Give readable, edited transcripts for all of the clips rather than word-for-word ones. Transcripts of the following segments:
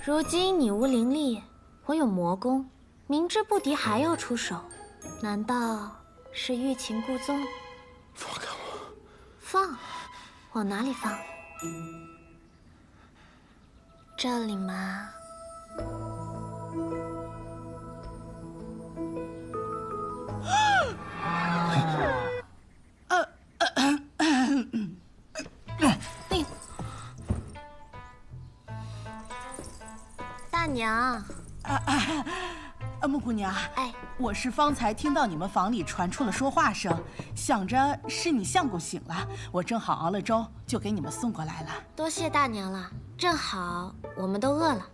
如今你无灵力，我有魔功，明知不敌还要出手，难道是欲擒故纵？放开我！放？往哪里放？这里吗？大娘。木姑娘，哎，我是方才听到你们房里传出了说话声，想着是你相公醒了，我正好熬了粥，就给你们送过来了。多谢大娘了，正好我们都饿了。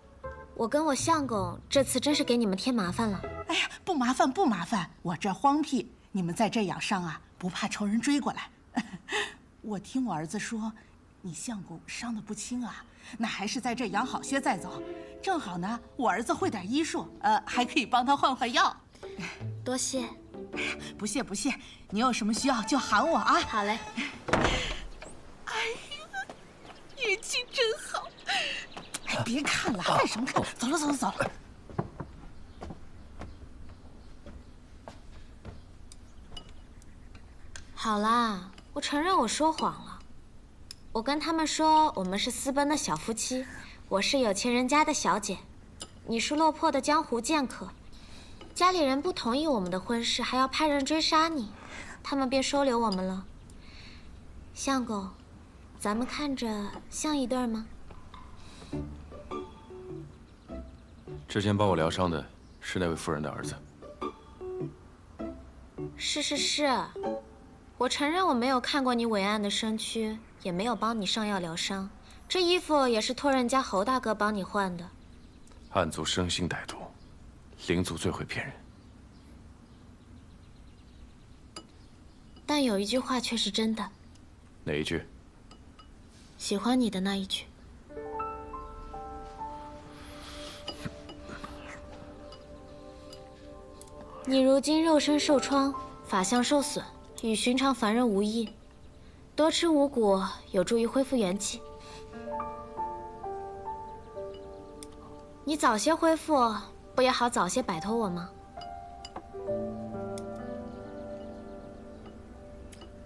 我跟我相公这次真是给你们添麻烦了。哎呀，不麻烦不麻烦，我这荒僻，你们在这养伤啊，不怕仇人追过来。我听我儿子说，你相公伤得不轻啊，那还是在这养好些再走。正好呢，我儿子会点医术，还可以帮他换换药。多谢。哎呀，不谢不谢，你有什么需要就喊我啊。好嘞。哎呀，运气真好！哎，别看了，看什么看？走了走了走了。好啦，我承认我说谎了。我跟他们说我们是私奔的小夫妻，我是有钱人家的小姐，你是落魄的江湖剑客。家里人不同意我们的婚事，还要派人追杀你，他们便收留我们了。相公，咱们看着像一对吗？之前帮我疗伤的是那位夫人的儿子。是，我承认我没有看过你伟岸的身躯，也没有帮你上药疗伤。这衣服也是托人家侯大哥帮你换的。暗族生性歹毒，灵族最会骗人。但有一句话却是真的。哪一句？喜欢你的那一句。你如今肉身受创，法相受损，与寻常凡人无异。多吃五谷有助于恢复元气。你早些恢复，不也好早些摆脱我吗？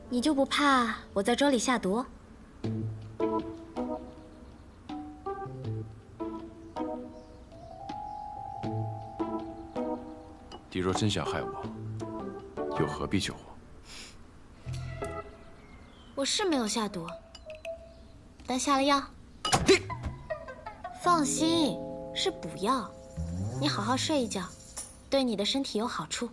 你就不怕我在粥里下毒？你若真想害我，又何必救我？我是没有下毒，但下了药。放心，是补药。你好好睡一觉，对你的身体有好处。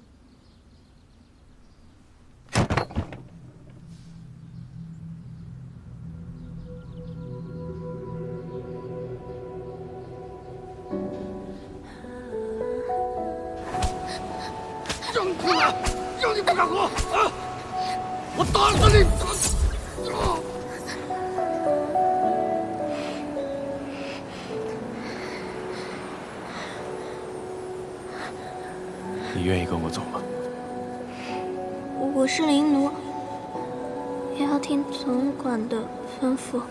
让你出来，让你不敢活啊！我打死你！你愿意跟我走吗？我是灵奴，也要听总管的吩咐。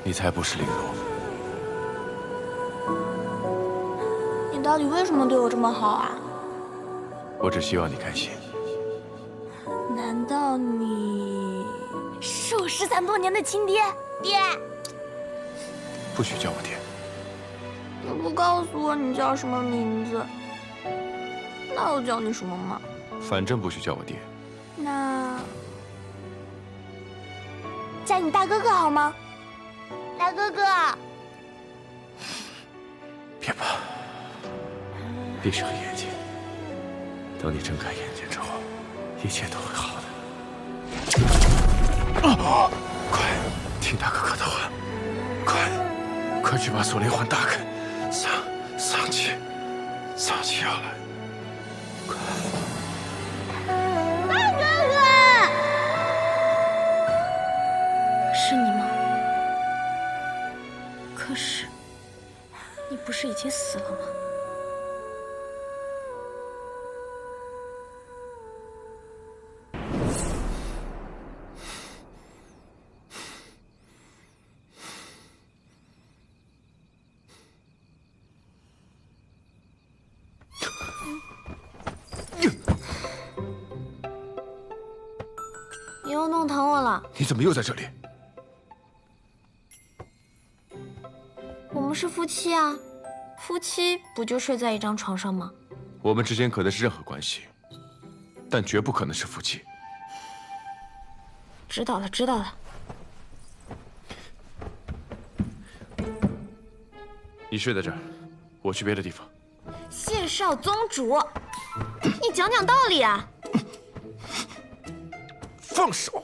你才不是灵奴！你到底为什么对我这么好啊？我只希望你开心。难道你是我13多年的亲爹？爹，不许叫我爹。你不告诉我你叫什么名字，那我叫你什么吗？反正不许叫我爹。那叫你大哥哥好吗？大哥哥。别怕，闭上眼睛。等你睁开眼睛之后，一切都会好的。快，听大哥哥的话，快去把锁灵环打开，丧气要来，快！大哥哥，是你吗？可是，你不是已经死了吗？了。你怎么又在这里？我们是夫妻啊，夫妻不就睡在一张床上吗？我们之间可能是任何关系，但绝不可能是夫妻。知道了，知道了。你睡在这儿，我去别的地方。谢少宗主，你讲讲道理啊！放手！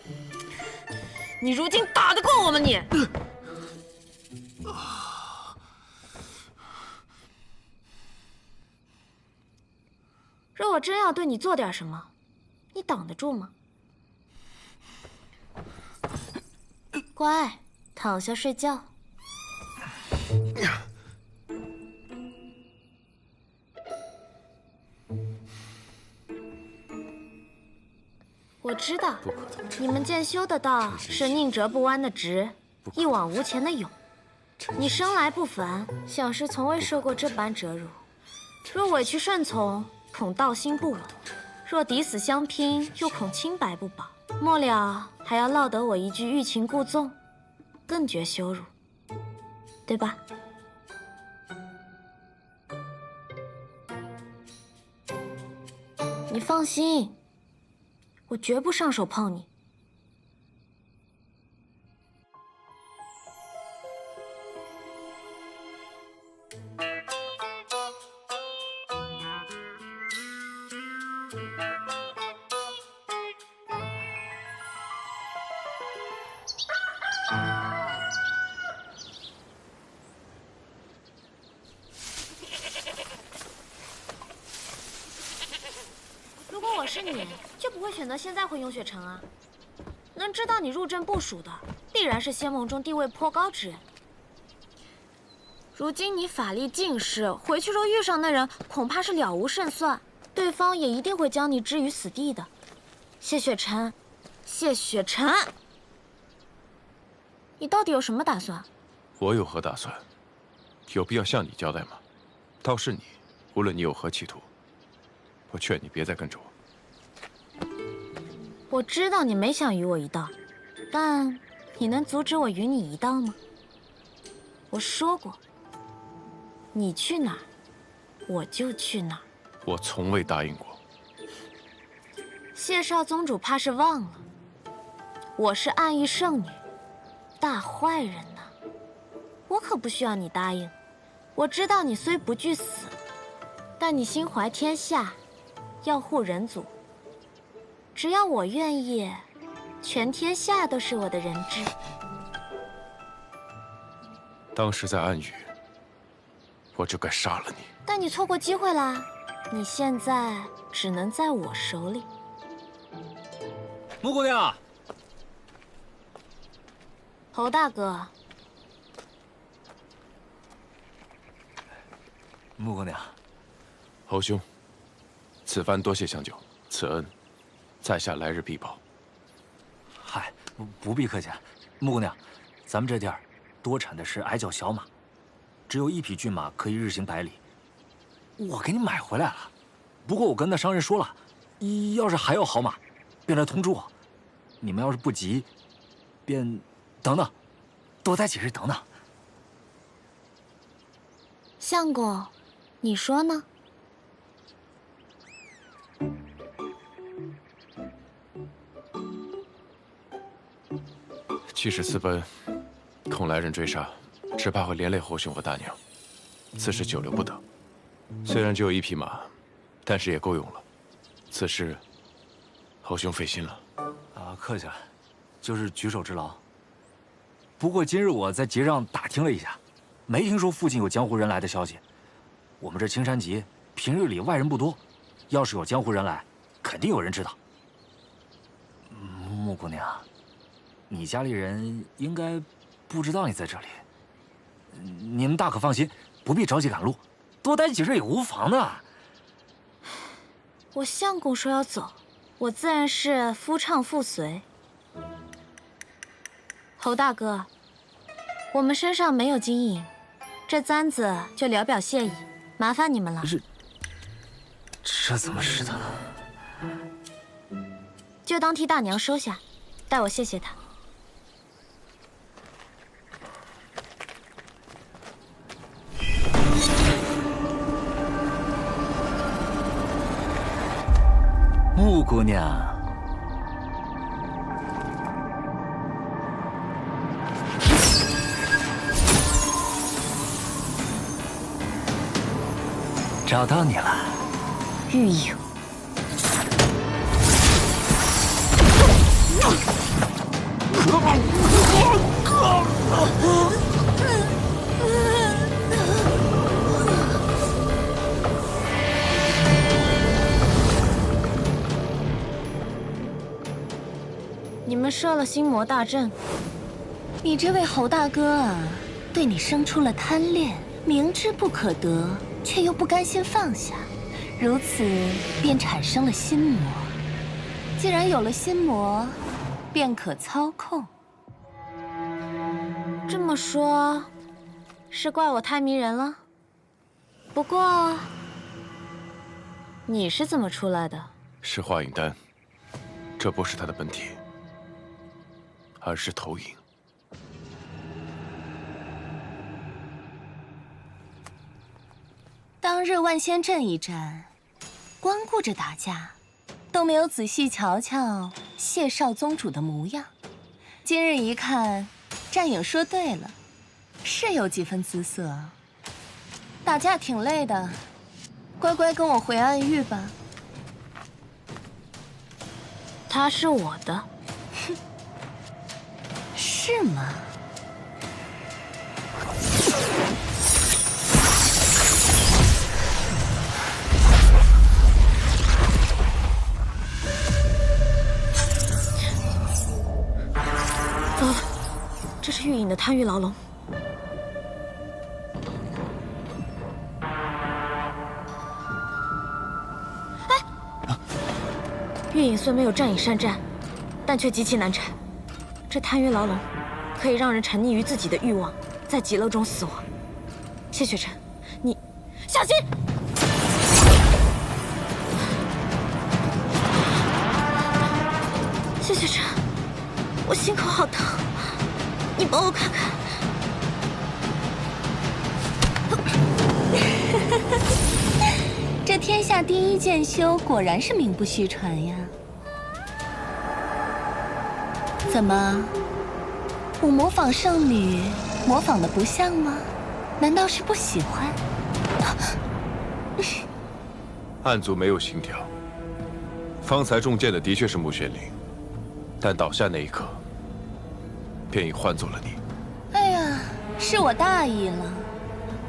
你如今打得过我吗你？若我真要对你做点什么，你挡得住吗？乖，躺下睡觉。我知道，你们渐修的道是宁折不弯的直，一往无前的勇。你生来不凡，想是从未受过这般折辱。若委屈顺从，恐道心不稳；若抵死相拼，又恐清白不保。末了还要落得我一句欲擒故纵，更觉羞辱，对吧？你放心，我绝不上手碰你。如果我是你，就不会选择现在回雍雪城啊。能知道你入阵部署的，必然是仙盟中地位颇高之人。如今你法力尽失，回去若遇上那人，恐怕是了无胜算，对方也一定会将你置于死地的。谢雪晨，谢雪晨，你到底有什么打算？我有何打算？有必要向你交代吗？倒是你，无论你有何企图，我劝你别再跟着我。我知道你没想与我一道，但你能阻止我与你一道吗？我说过，你去哪儿，我就去哪儿。我从未答应过。谢少宗主怕是忘了，我是暗域圣女，大坏人呐！我可不需要你答应。我知道你虽不惧死，但你心怀天下，要护人族。只要我愿意，全天下都是我的人质。当时在暗域，我就该杀了你。但你错过机会啦，你现在只能在我手里。穆姑娘，侯大哥，穆姑娘，侯兄，此番多谢相救，此恩，在下来日必报。嗨，不必客气。穆姑娘，咱们这地儿多产的是矮脚小马，只有1匹骏马可以日行100里。我给你买回来了，不过我跟那商人说了，要是还有好马，便来通知我。你们要是不急，便等等，多待几日等等。相公，你说呢？即使私奔，恐来人追杀，只怕会连累侯兄和大娘。此事久留不得。虽然只有1匹马，但是也够用了。此事，侯兄费心了。客气了，就是举手之劳。不过今日我在集上打听了一下，没听说附近有江湖人来的消息。我们这青山集平日里外人不多，要是有江湖人来，肯定有人知道。穆姑娘，你家里人应该不知道你在这里。你们大可放心，不必着急赶路，多待几日也无妨的。我相公说要走，我自然是夫唱妇随。侯大哥，我们身上没有金银，这簪子就聊表谢意，麻烦你们了。这怎么是的？就当替大娘收下，代我谢谢她。姑娘，找到你了，玉影。你们设了心魔大阵，你这位侯大哥啊，对你生出了贪恋，明知不可得，却又不甘心放下，如此便产生了心魔。既然有了心魔，便可操控。这么说，是怪我太迷人了。不过，你是怎么出来的？是化影丹，这不是他的本体，而是投影。当日万仙阵一战，光顾着打架，都没有仔细瞧瞧谢少宗主的模样。今日一看，战影说对了，是有几分姿色。打架挺累的，乖乖跟我回暗域吧。他是我的，是吗？糟了，这是玉影的贪欲牢笼。玉影虽没有战影善战，但却极其难缠。这贪欲牢笼可以让人沉溺于自己的欲望，在极乐中死亡。谢雪晨，你小心！谢雪晨，我心口好疼，你帮我看看。这天下第一剑修果然是名不虚传呀！怎么，我模仿圣女模仿的不像吗？难道是不喜欢？暗族没有心跳，方才中箭的的确是穆玄灵，但倒下那一刻，便已换作了你。哎呀，是我大意了，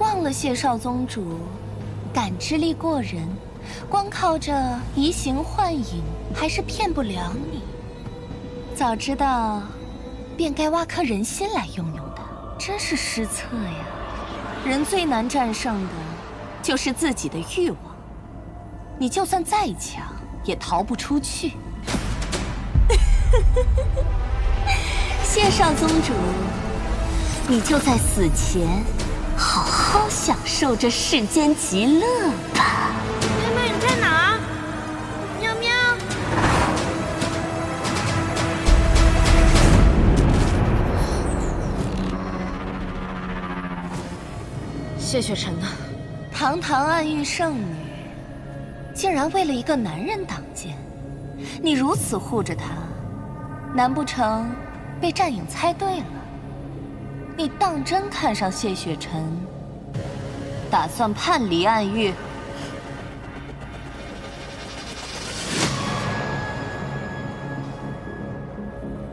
忘了谢少宗主感知力过人，光靠着移形换影还是骗不了你。早知道，便该挖颗人心来用用的，真是失策呀！人最难战胜的，就是自己的欲望。你就算再强，也逃不出去。谢少宗主，你就在死前好好享受这世间极乐吧。妹妹，你在哪儿？喵喵。谢雪晨呢？堂堂暗域圣女，竟然为了一个男人挡箭，你如此护着她，难不成被战影猜对了？你当真看上谢雪晨，打算叛离暗域？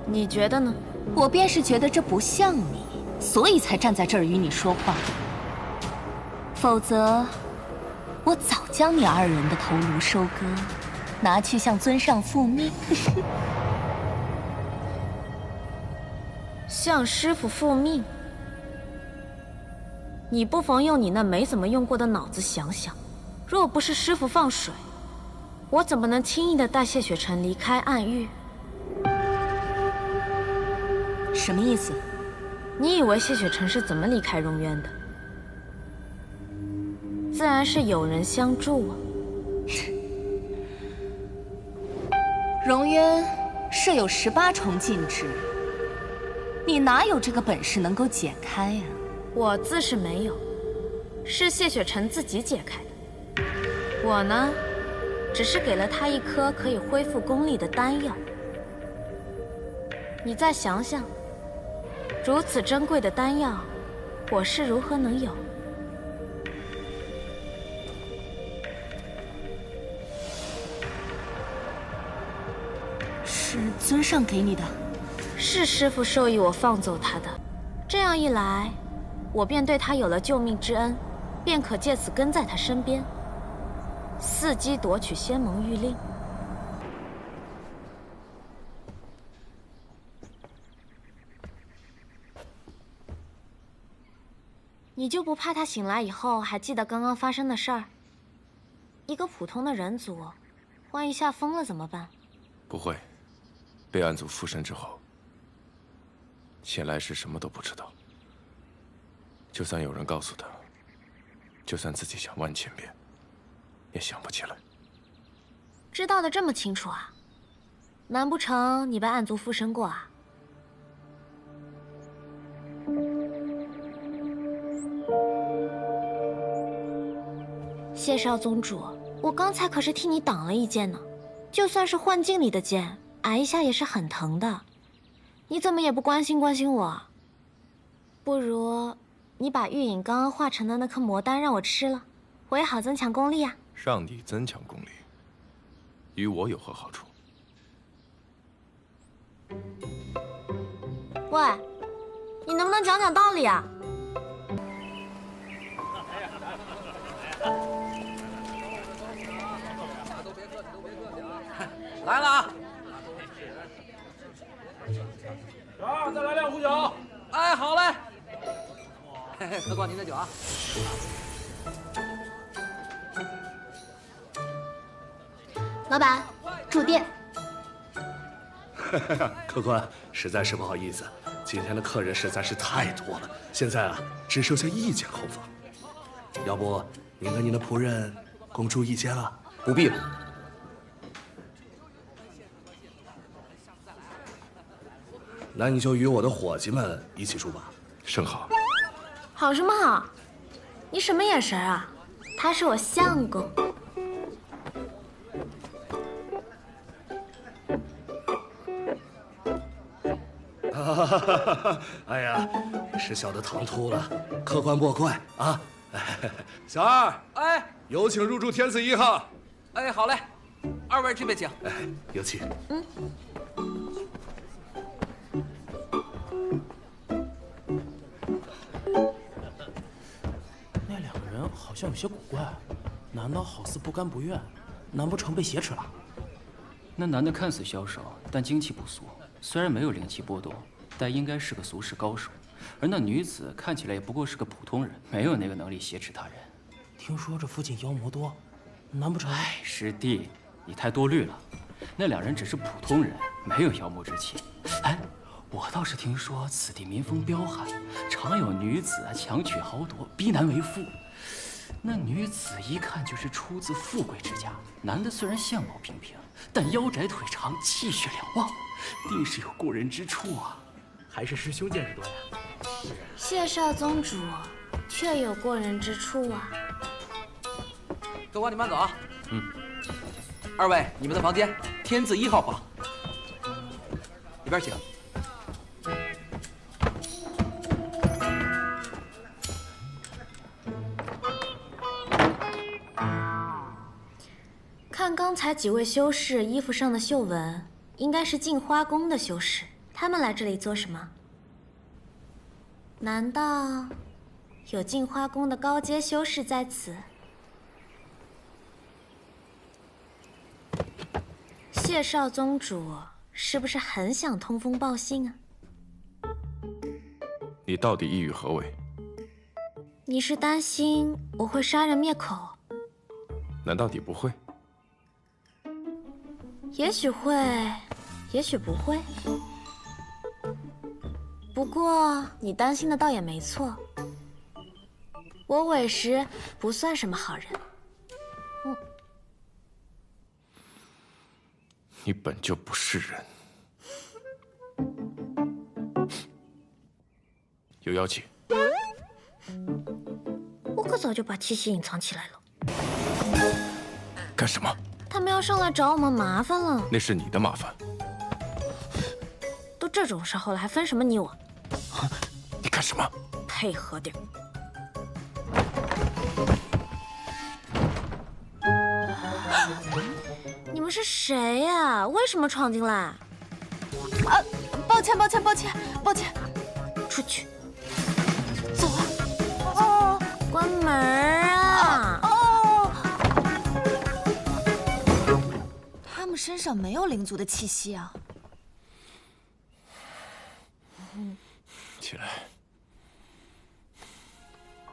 你觉得呢？我便是觉得这不像你，所以才站在这儿与你说话。否则，我早将你二人的头颅收割，拿去向尊上复命。向师傅复命？你不妨用你那没怎么用过的脑子想想，若不是师傅放水，我怎么能轻易的带谢雪晨离开暗域？什么意思？你以为谢雪晨是怎么离开荣渊的？自然是有人相助啊。荣渊设有18重禁制，你哪有这个本事能够解开呀？我自是没有，是谢雪晨自己解开的。我呢，只是给了他一颗可以恢复功力的丹药。你再想想，如此珍贵的丹药，我是如何能有？是尊上给你的。是师父授意我放走他的。这样一来，我便对他有了救命之恩，便可借此跟在他身边，伺机夺取仙盟玉令。你就不怕他醒来以后还记得刚刚发生的事儿？一个普通的人族，万一吓疯了怎么办？不会，被暗族附身之后，前来时什么都不知道。就算有人告诉他，就算自己想万千遍，也想不起来。知道的这么清楚啊？难不成你被暗族附身过啊？谢少宗主，我刚才可是替你挡了一剑呢。就算是幻境里的剑，挨一下也是很疼的。你怎么也不关心关心我？不如你把玉影刚刚化成的那颗魔丹让我吃了，我也好增强功力啊。让你增强功力，与我有何好处？喂，你能不能讲讲道理啊？来了啊！小二，再来2壶酒。哎，好嘞。嘿嘿，客官您的酒啊。老板，住店。客官，实在是不好意思，今天的客人实在是太多了，现在啊，只剩下1间后房。要不您跟您的仆人共住1间啊？不必了。那你就与我的伙计们一起住吧。甚好。好什么好？你什么眼神啊？他是我相公。哎呀，是小的唐突了，客官莫怪啊。小二，哎，有请入住天子1号。哎，好嘞，二位这边请。哎，有请。那2个人好像有些古怪，难道好似不甘不愿？难不成被挟持了？那男的看似消瘦，但精气不俗，虽然没有灵气波动，但应该是个俗世高手。而那女子看起来也不过是个普通人，没有那个能力挟持他人。听说这附近妖魔多，难不成？哎，师弟，你太多虑了。那2人只是普通人，没有妖魔之气。哎，我倒是听说此地民风彪悍，常有女子强取豪夺，逼男为妇。那女子一看就是出自富贵之家，男的虽然相貌平平，但腰窄腿长，气血两旺，定是有过人之处啊。还是师兄见识多呀。谢少宗主确有过人之处啊。客官，你慢走啊。二位，你们的房间，天字1号房，里边请。看刚才几位修士衣服上的绣纹，应该是镜花宫的修士。他们来这里做什么？难道有镜花宫的高阶修士在此？谢少宗主是不是很想通风报信啊？你到底意欲何为？你是担心我会杀人灭口？难道你不会？也许会，也许不会。不过你担心的倒也没错，我委实不算什么好人。你本就不是人。有妖气。我可早就把气息隐藏起来了。干什么？他们要上来找我们麻烦了。那是你的麻烦。都这种时候了，还分什么你我？你干什么？配合点。你们是谁呀？为什么闯进来？啊，抱歉，出去。走啊！哦，关门啊！哦，他们身上没有灵族的气息啊。起来。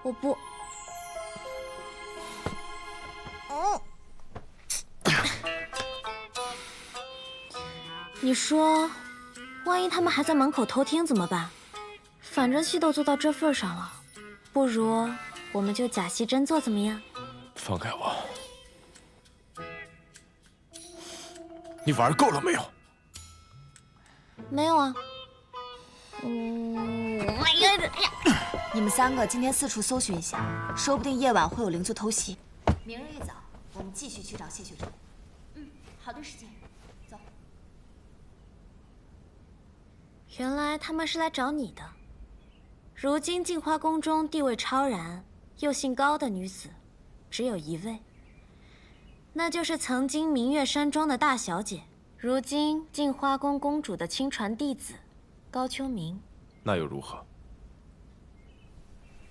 我不。你说，万一他们还在门口偷听怎么办？反正戏都做到这份上了，不如我们就假戏真做，怎么样？放开我！你玩够了没有？没有啊。你们3个今天四处搜寻一下，说不定夜晚会有灵族偷袭。明日一早，我们继续去找谢雪晨。好的，师姐。走。原来他们是来找你的。如今镜花宫中地位超然又姓高的女子，只有一位，那就是曾经明月山庄的大小姐，如今镜花宫公主的亲传弟子高秋明。那又如何？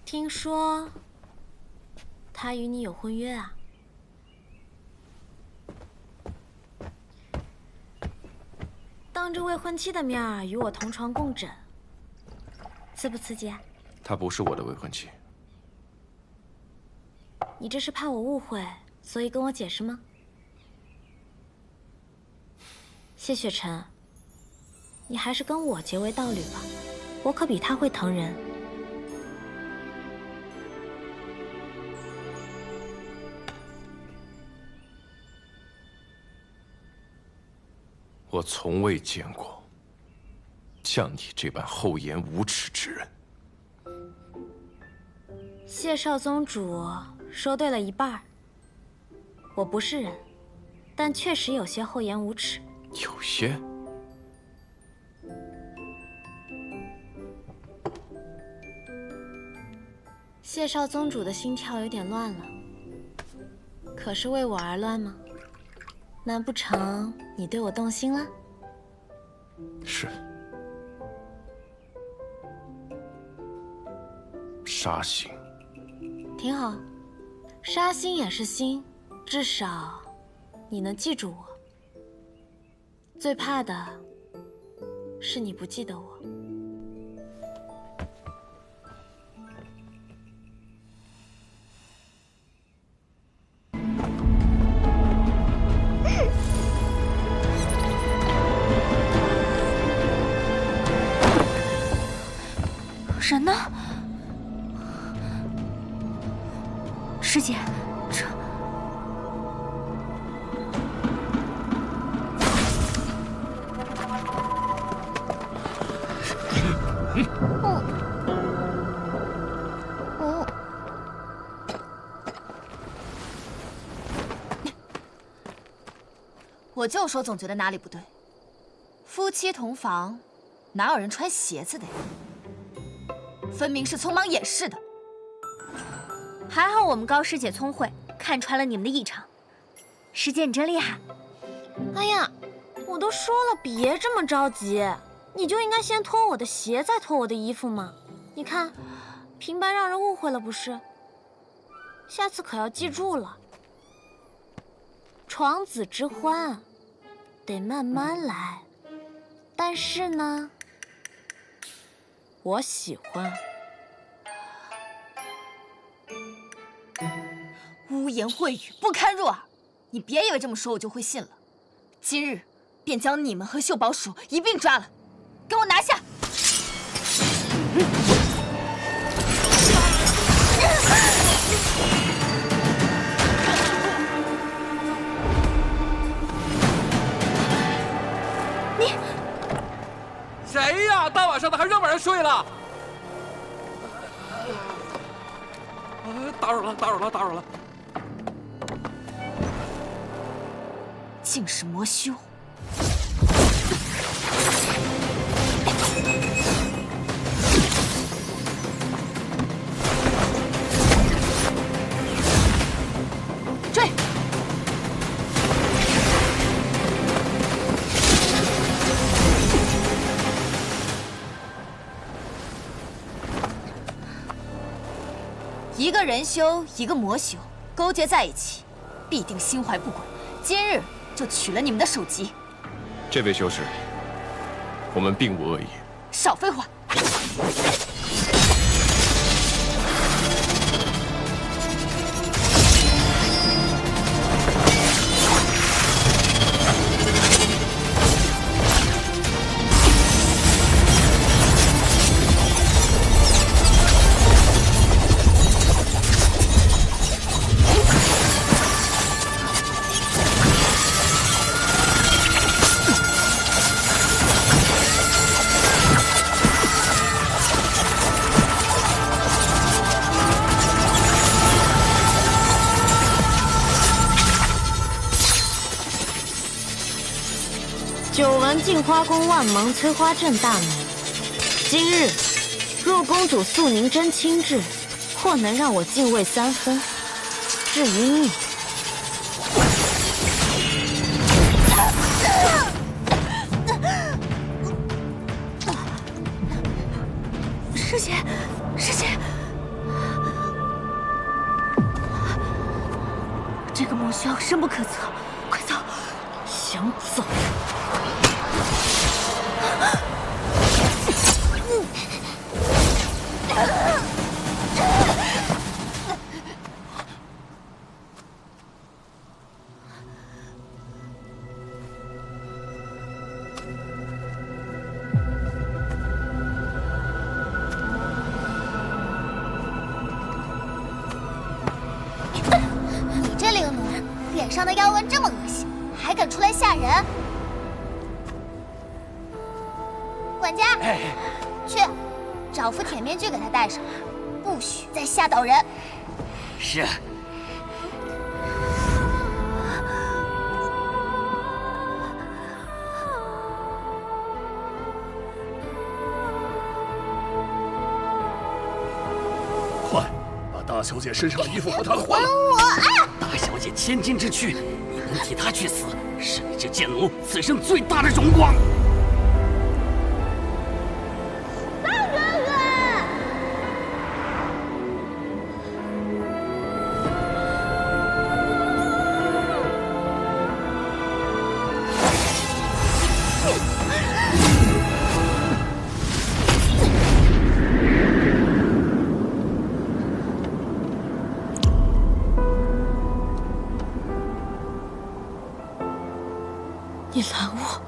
听说他与你有婚约啊？当着未婚妻的面儿与我同床共枕，刺不刺激啊？她不是我的未婚妻。你这是怕我误会，所以跟我解释吗？谢雪晨，你还是跟我结为道侣吧，我可比他会疼人。我从未见过像你这般厚颜无耻之人。谢少宗主说对了一半。我不是人，但确实有些厚颜无耻。有些？谢少宗主的心跳有点乱了，可是为我而乱吗？难不成你对我动心了？是。杀心。挺好，杀心也是心，至少你能记住我。最怕的是你不记得我。人呢？师姐，这……我就说，总觉得哪里不对。夫妻同房，哪有人穿鞋子的呀？分明是匆忙掩饰的。还好我们高师姐聪慧，看穿了你们的异常。师姐你真厉害。哎呀，我都说了别这么着急，你就应该先脱我的鞋，再脱我的衣服嘛。你看，平白让人误会了不是？下次可要记住了。床子之欢，得慢慢来。但是呢，我喜欢。污言秽语，不堪入耳。你别以为这么说我就会信了。今日便将你们和秀宝鼠一并抓了，给我拿下！你谁呀？大晚上的还让不让人睡了？打扰了。竟是魔修。追！一个人修，一个魔修，勾结在一起，必定心怀不轨。今日就取了你们的首级。这位修士，我们并无恶意。少废话！久闻镜花宫万蒙催花阵大美，今日若公主素凝真亲至，或能让我敬畏3分。至于你，师姐，师姐，这个魔修深不可测，快走！想走？你这灵奴，脸上的妖纹这么恶心，还敢出来吓人？管家，去找副铁面具给他戴上，不许再吓倒人。是。快，把大小姐身上的衣服和她换了。我啊！大小姐千金之躯，你能替她去死，是你这贱奴此生最大的荣光。你拦我！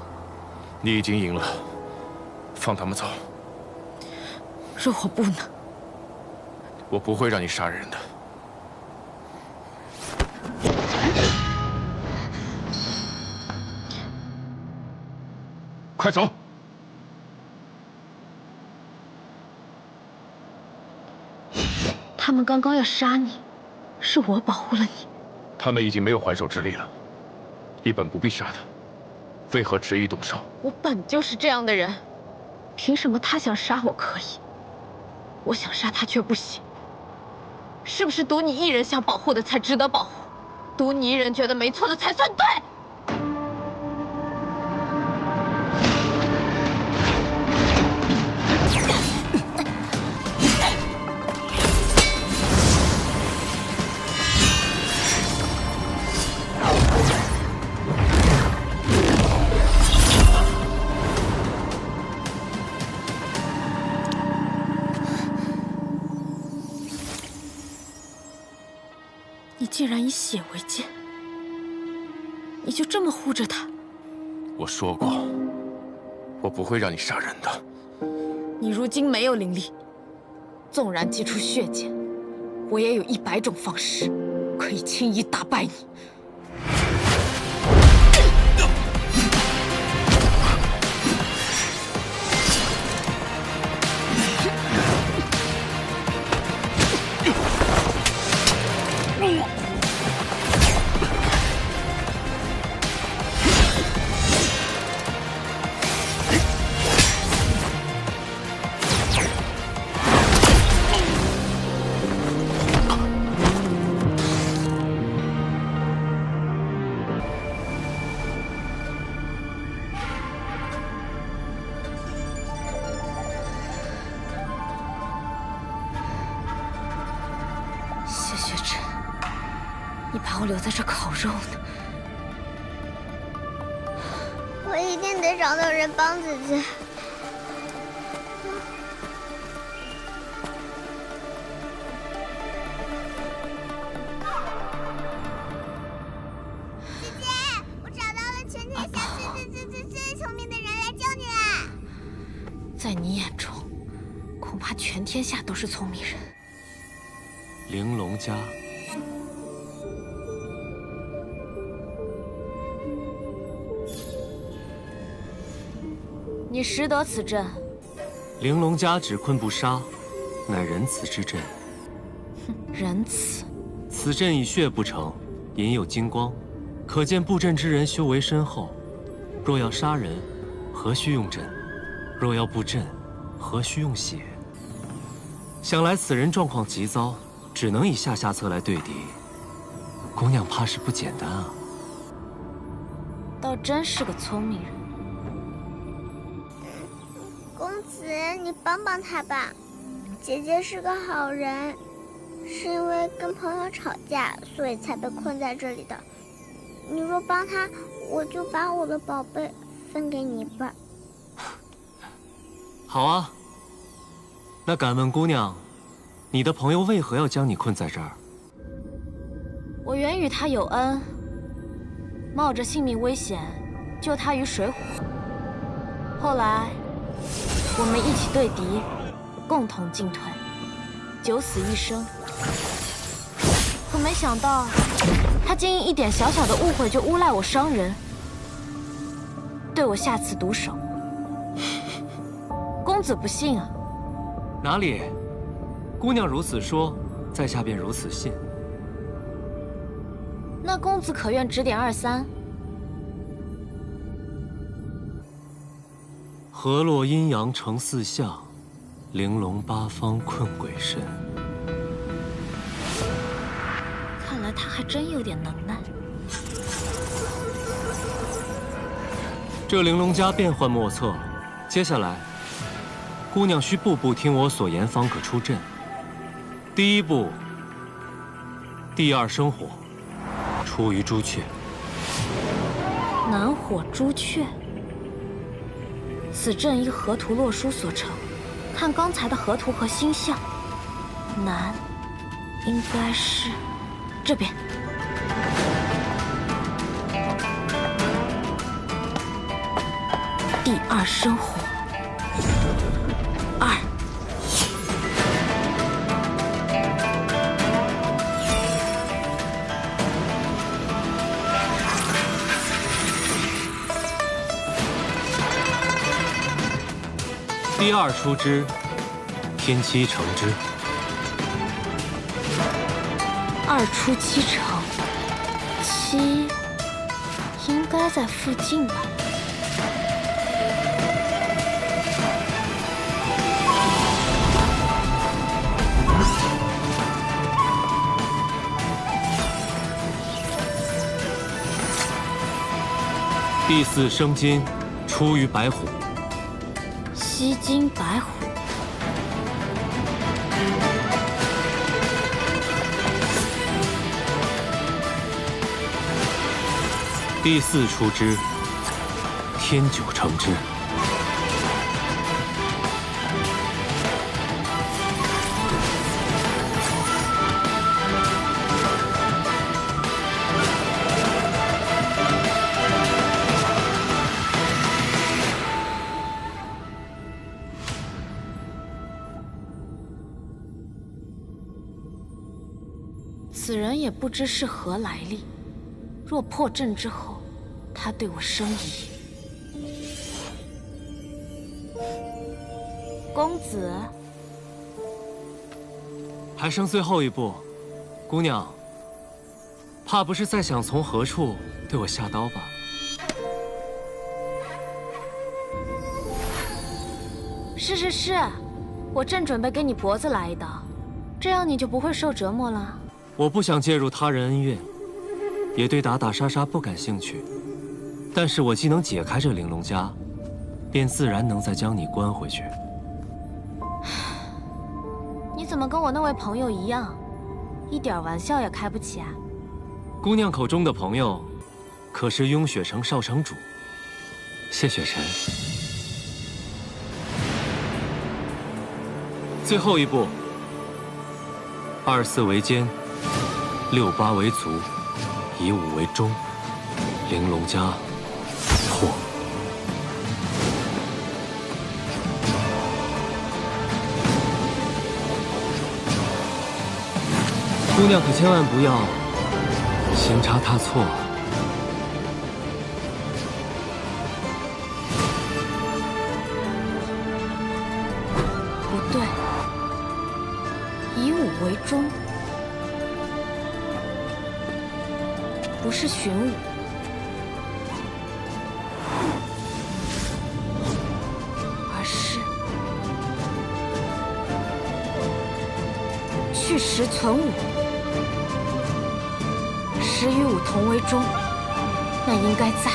你已经赢了，放他们走。若我不能，我不会让你杀人的。快走！他们刚刚要杀你，是我保护了你。他们已经没有还手之力了，你本不必杀他。为何执意动手？我本就是这样的人，凭什么他想杀我可以，我想杀他却不行？是不是独你一人想保护的才值得保护？独你一人觉得没错的才算对？你竟然以血为鉴，你就这么护着他？我说过，我不会让你杀人的。你如今没有灵力，纵然祭出血剑，我也有100种方式可以轻易打败你。你把我留在这烤肉呢？我一定得找到人帮姐姐。姐姐，我找到了全天下最聪明的人来救你啦！在你眼中，恐怕全天下都是聪明人。玲珑家。你识得此阵？玲珑家只困不杀，乃仁慈之阵。哼，仁慈。此阵以血不成，隐有金光，可见布阵之人修为深厚。若要杀人，何须用阵？若要布阵，何须用血？想来此人状况极糟，只能以下策来对敌。姑娘怕是不简单啊。倒真是个聪明人。公子，你帮帮他吧。姐姐是个好人，是因为跟朋友吵架，所以才被困在这里的。你若帮他，我就把我的宝贝分给你一半。好啊。那敢问姑娘，你的朋友为何要将你困在这儿？我原与他有恩，冒着性命危险救他于水火。后来，我们一起对敌，共同进退，九死一生。可没想到，他竟因一点小小的误会就诬赖我伤人，对我下此毒手。公子不信啊？哪里？姑娘如此说，在下便如此信。那公子可愿指点二三？河洛阴阳成四象，玲珑八方困鬼神。看来他还真有点能耐。这玲珑家变幻莫测，接下来，姑娘需步步听我所言，方可出阵。第一步，第二生火，出于朱雀。南火朱雀。此阵依河图洛书所成，看刚才的河图和星象，南应该是这边。第二生火，二。第二出之，天七成之。二出七成，七应该在附近吧。第四生金，出于白虎。西京白虎。第四出之，天九成之。此人也不知是何来历，若破阵之后，他对我生疑。公子，还剩最后一步，姑娘，怕不是在想从何处对我下刀吧？是，我正准备给你脖子来一刀，这样你就不会受折磨了。我不想介入他人恩怨，也对打打杀杀不感兴趣。但是我既能解开这玲珑家，便自然能再将你关回去。你怎么跟我那位朋友一样，一点玩笑也开不起啊？姑娘口中的朋友，可是雍雪城少城主谢雪晨。最后一步，24为奸，68为卒，以5为忠，玲珑家破。姑娘可千万不要行差踏错啊！不对，以武为忠，不是寻武，而是去实存武。实与武同为忠，那应该在。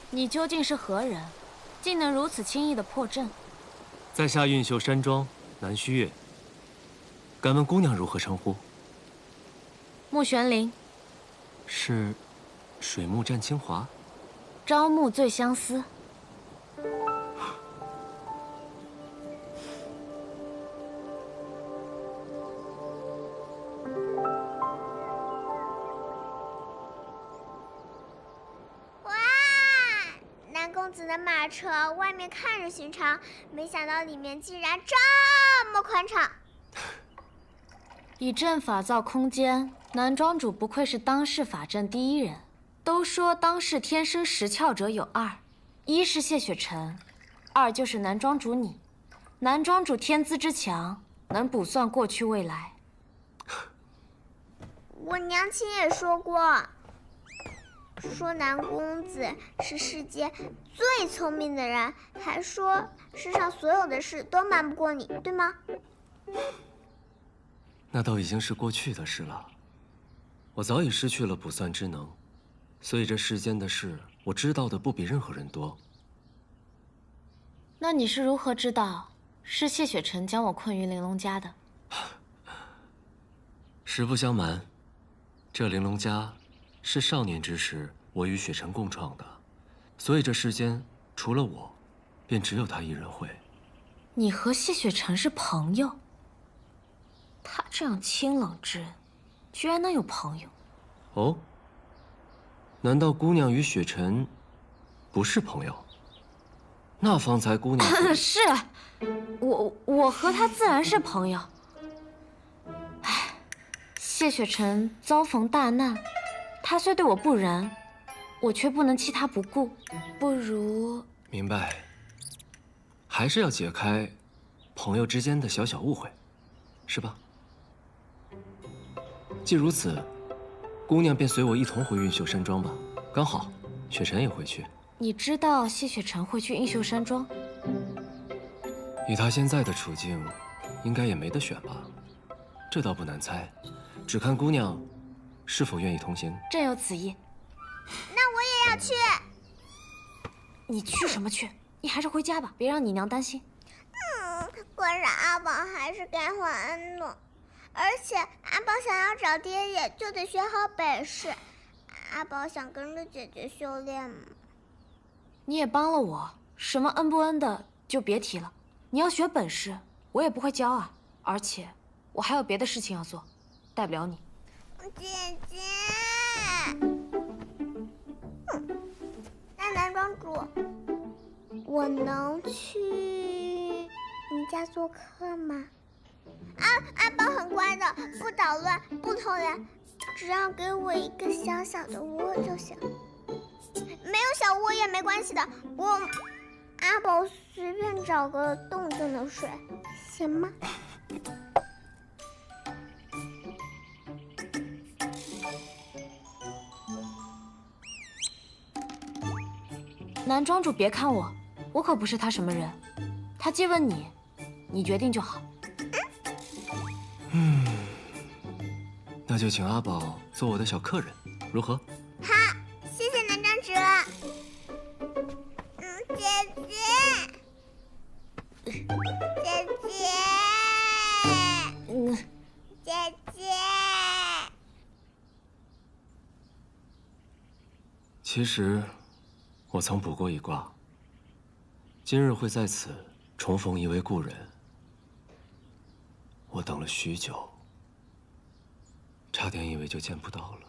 你究竟是何人，竟能如此轻易的破阵？在下运秀山庄南虚月，敢问姑娘如何称呼？穆玄灵。是水木战清华？朝暮最相思。公子的马车外面看着寻常，没想到里面竟然这么宽敞。以阵法造空间，南庄主不愧是当世法阵第一人。都说当世天生识窍者有2，一是谢雪晨，2就是南庄主你。南庄主天资之强，能卜算过去未来。我娘亲也说过。说南公子是世界最聪明的人，还说世上所有的事都瞒不过你，对吗？那都已经是过去的事了。我早已失去了卜算之能，所以这世间的事，我知道的不比任何人多。那你是如何知道是谢雪晨将我困于玲珑家的？实不相瞒，这玲珑家是少年之时我与雪晨共创的，所以这世间除了我，便只有他一人会。你和谢雪晨是朋友？他这样清冷之人，居然能有朋友？哦？难道姑娘与雪晨不是朋友？那方才姑娘是，我和他自然是朋友。唉，谢雪晨遭逢大难，他虽对我不仁，我却不能弃他不顾。不如……明白，还是要解开朋友之间的小小误会，是吧？既如此，姑娘便随我一同回运秀山庄吧。刚好，雪晨也回去。你知道谢雪晨会去运秀山庄？以她现在的处境，应该也没得选吧？这倒不难猜，只看姑娘是否愿意同行。朕有此意。那我也要去。你去什么去？你还是回家吧，别让你娘担心。可是阿宝还是该还安的，而且阿宝想要找爹爹，就得学好本事。阿宝想跟着姐姐修炼吗？你也帮了我，什么恩不恩的就别提了。你要学本事，我也不会教啊。而且我还有别的事情要做。带不了你。姐姐，那男庄主，我能去你家做客吗？阿宝很乖的，不捣乱，不偷懒，只要给我一个小小的窝就行。没有小窝也没关系的，阿宝随便找个洞就能睡，行吗？男庄主别看我，我可不是他什么人。他借问你，你决定就好。那就请阿宝做我的小客人，如何？好，谢谢男庄主。姐姐，姐姐。其实，我曾卜过一卦，今日会在此重逢一位故人。我等了许久，差点以为就见不到了。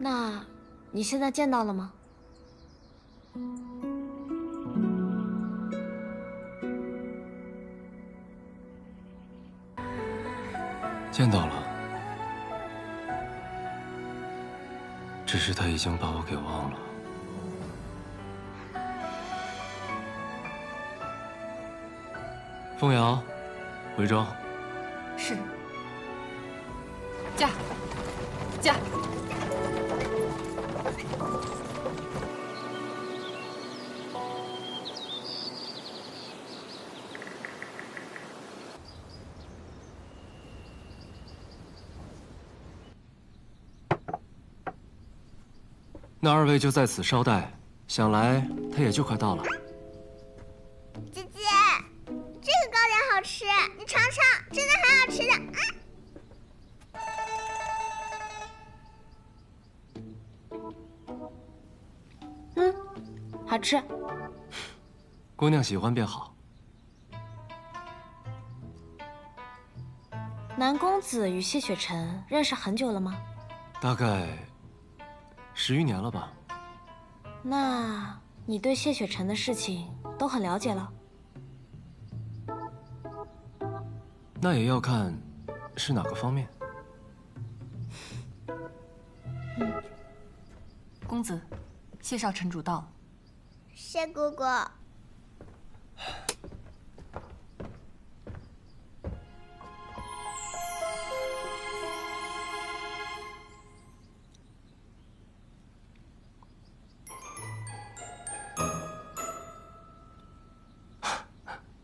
那，你现在见到了吗？见到了，只是他已经把我给忘了。凤瑶，回庄。是。驾。那二位就在此稍待，想来他也就快到了。姐姐，这个糕点好吃，你尝尝，真的很好吃的。好吃。姑娘喜欢便好。南公子与谢雪晨认识很久了吗？大概10余年了吧。那你对谢雪晨的事情都很了解了？那也要看是哪个方面。公子，谢少城主到。谢姑姑。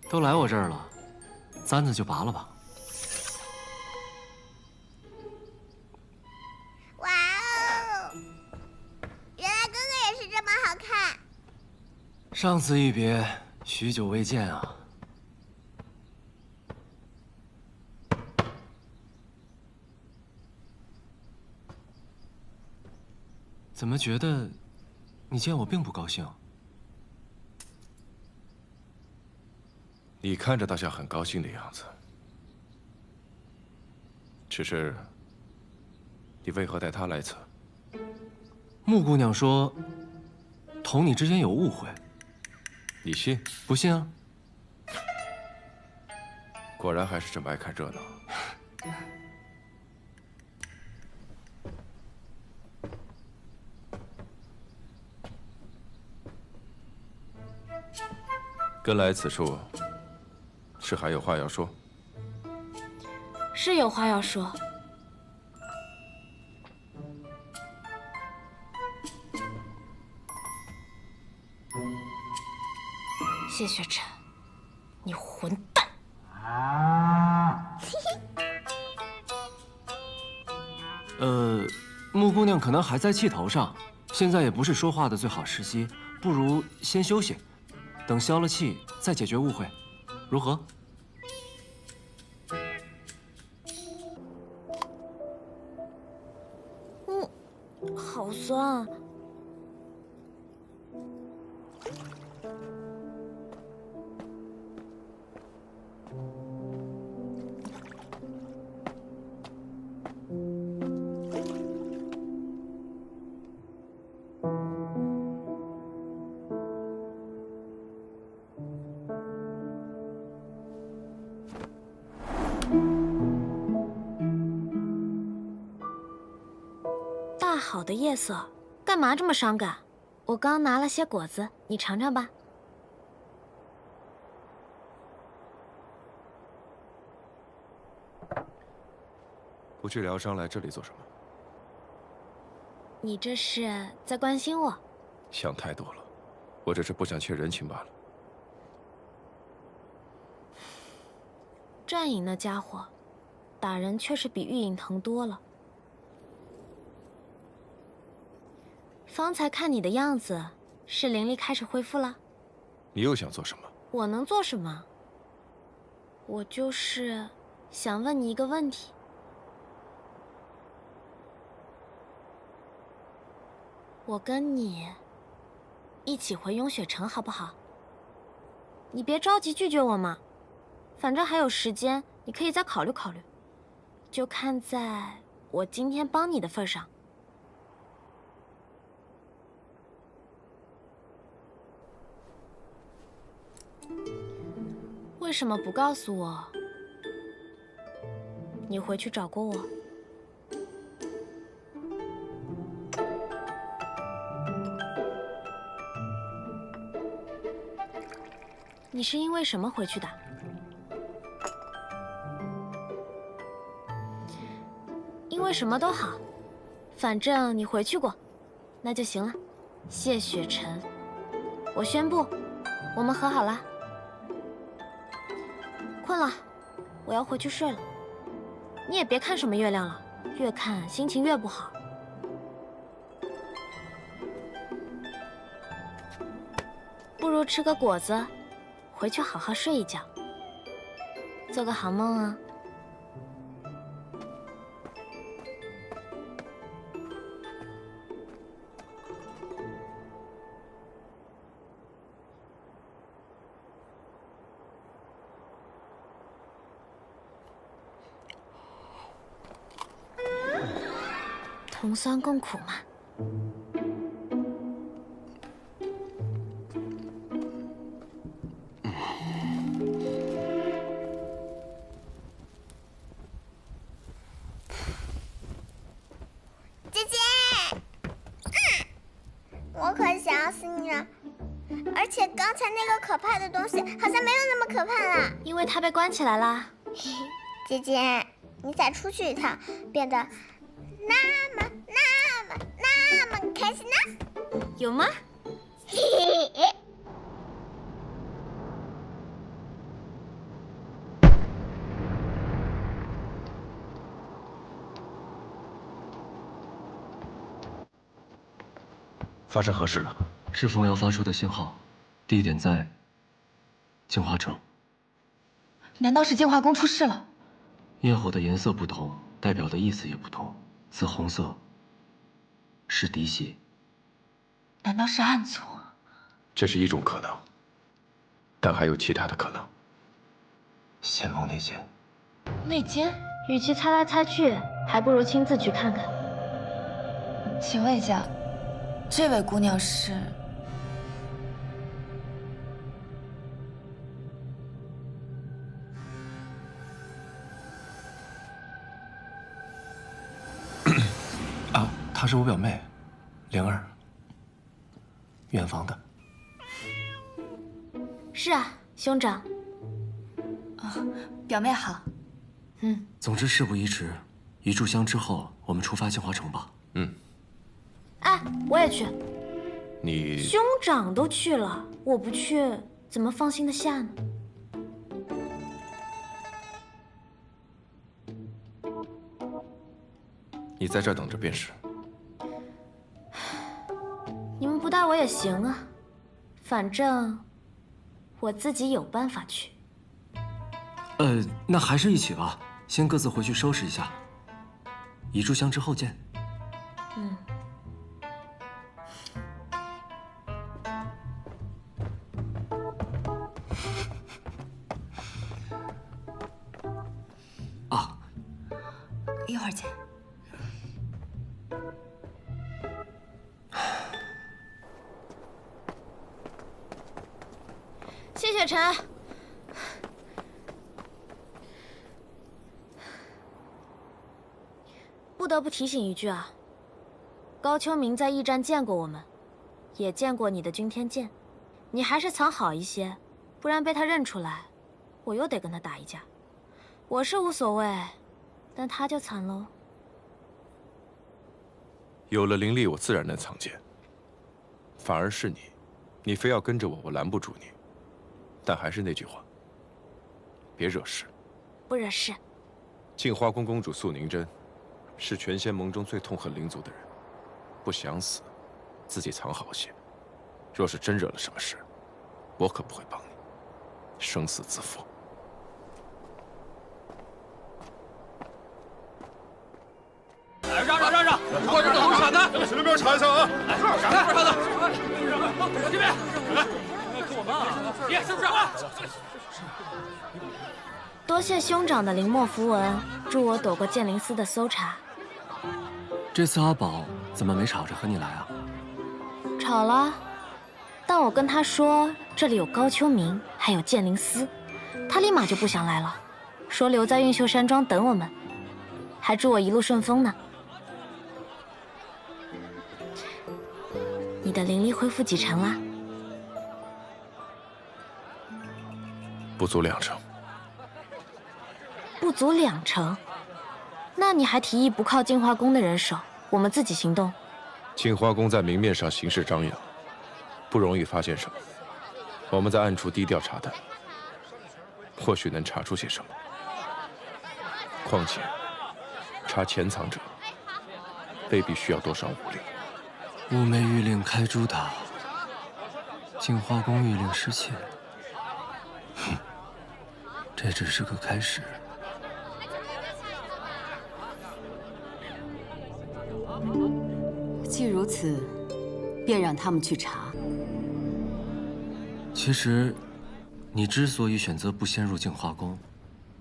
都来我这儿了，簪子就拔了吧。哇哦！原来哥哥也是这么好看。上次一别，许久未见啊。怎么觉得你见我并不高兴？你看着倒像很高兴的样子，只是你为何带他来此？穆姑娘说，同你之间有误会。你信？不信啊？果然还是这么爱看热闹。跟来此处，是还有话要说？是有话要说。谢雪晨，你混蛋！穆姑娘可能还在气头上，现在也不是说话的最好时机，不如先休息，等消了气再解决误会，如何？好酸啊！大好的夜色，干嘛这么伤感？我刚拿了些果子，你尝尝吧。不去疗伤，来这里做什么？你这是在关心我？想太多了，我只是不想欠人情罢了。战影那家伙，打人确实比玉影疼多了。方才看你的样子，是灵力开始恢复了？你又想做什么？我能做什么？我就是想问你一个问题。我跟你一起回雍雪城好不好？你别着急拒绝我嘛，反正还有时间，你可以再考虑考虑。就看在我今天帮你的份上。为什么不告诉我？你回去找过我？你是因为什么回去的？因为什么都好，反正你回去过，那就行了。谢雪晨，我宣布，我们和好了。困了，我要回去睡了。你也别看什么月亮了，越看心情越不好。不如吃个果子，回去好好睡一觉，做个好梦啊。同酸共苦嘛。姐姐，我可想死你了！而且刚才那个可怕的东西好像没有那么可怕了，因为它被关起来啦。姐姐，你再出去一趟，变得那么开心呢？有吗？发生何事了？是凤瑶发出的信号，地点在净华城。难道是净华宫出事了？焰火的颜色不同，代表的意思也不同。紫红色是滴血，难道是暗族？这是一种可能，但还有其他的可能。仙梦内奸。内奸？与其猜来猜去，还不如亲自去看看。请问一下，这位姑娘是？啊，她是我表妹，灵儿，远房的。是啊，兄长。表妹好。总之事不宜迟，一炷香之后，我们出发净华城吧。哎，我也去。你兄长都去了，我不去怎么放心得下呢？你在这儿等着便是。你们不带我也行啊，反正我自己有办法去。那还是一起吧，先各自回去收拾一下。一炷香之后见。一会儿见。谢雪晨。不得不提醒一句啊，高秋明在驿站见过我们，也见过你的君天剑，你还是藏好一些，不然被他认出来，我又得跟他打一架。我是无所谓，但他就惨喽。有了灵力，我自然能藏剑。反而是你非要跟着我，我拦不住你。但还是那句话，别惹事。不惹事。镜花宫公主素宁真，是全仙盟中最痛恨灵族的人，不想死，自己藏好些。若是真惹了什么事，我可不会帮你，生死自负。让！快点等闪的，去那边查一下啊！来，闪开，快点！这边，来，跟我们啊！别，是不是？多谢兄长的灵墨符文，助我躲过剑灵司的搜查。这次阿宝怎么没吵着和你来啊？吵了，但我跟他说这里有高秋明，还有剑灵司，他立马就不想来了，说留在运秀山庄等我们，还祝我一路顺风呢。你的灵力恢复几成啦？不足2成。不足2成？那你还提议不靠净化宫的人手，我们自己行动？净花宫在明面上行事张扬，不容易发现什么。我们在暗处低调查探，或许能查出些什么。况且，查潜藏者，未必需要多少武力。雾媚玉令开朱塔，净花宫玉令失窃。哼，这只是个开始。既如此，便让他们去查。其实，你之所以选择不先入净花宫，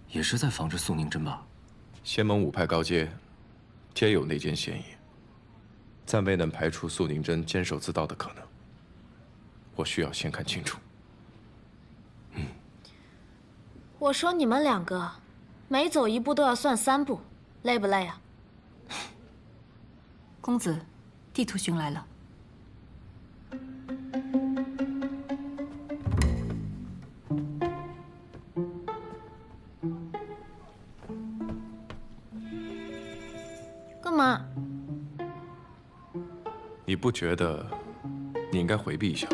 也是在防着素宁真吧？仙盟5派高阶，皆有内奸嫌疑，暂未能排除素宁真监守自盗的可能。我需要先看清楚。我说你们2个，每走一步都要算3步，累不累啊？公子，地图寻来了。干嘛？你不觉得你应该回避一下？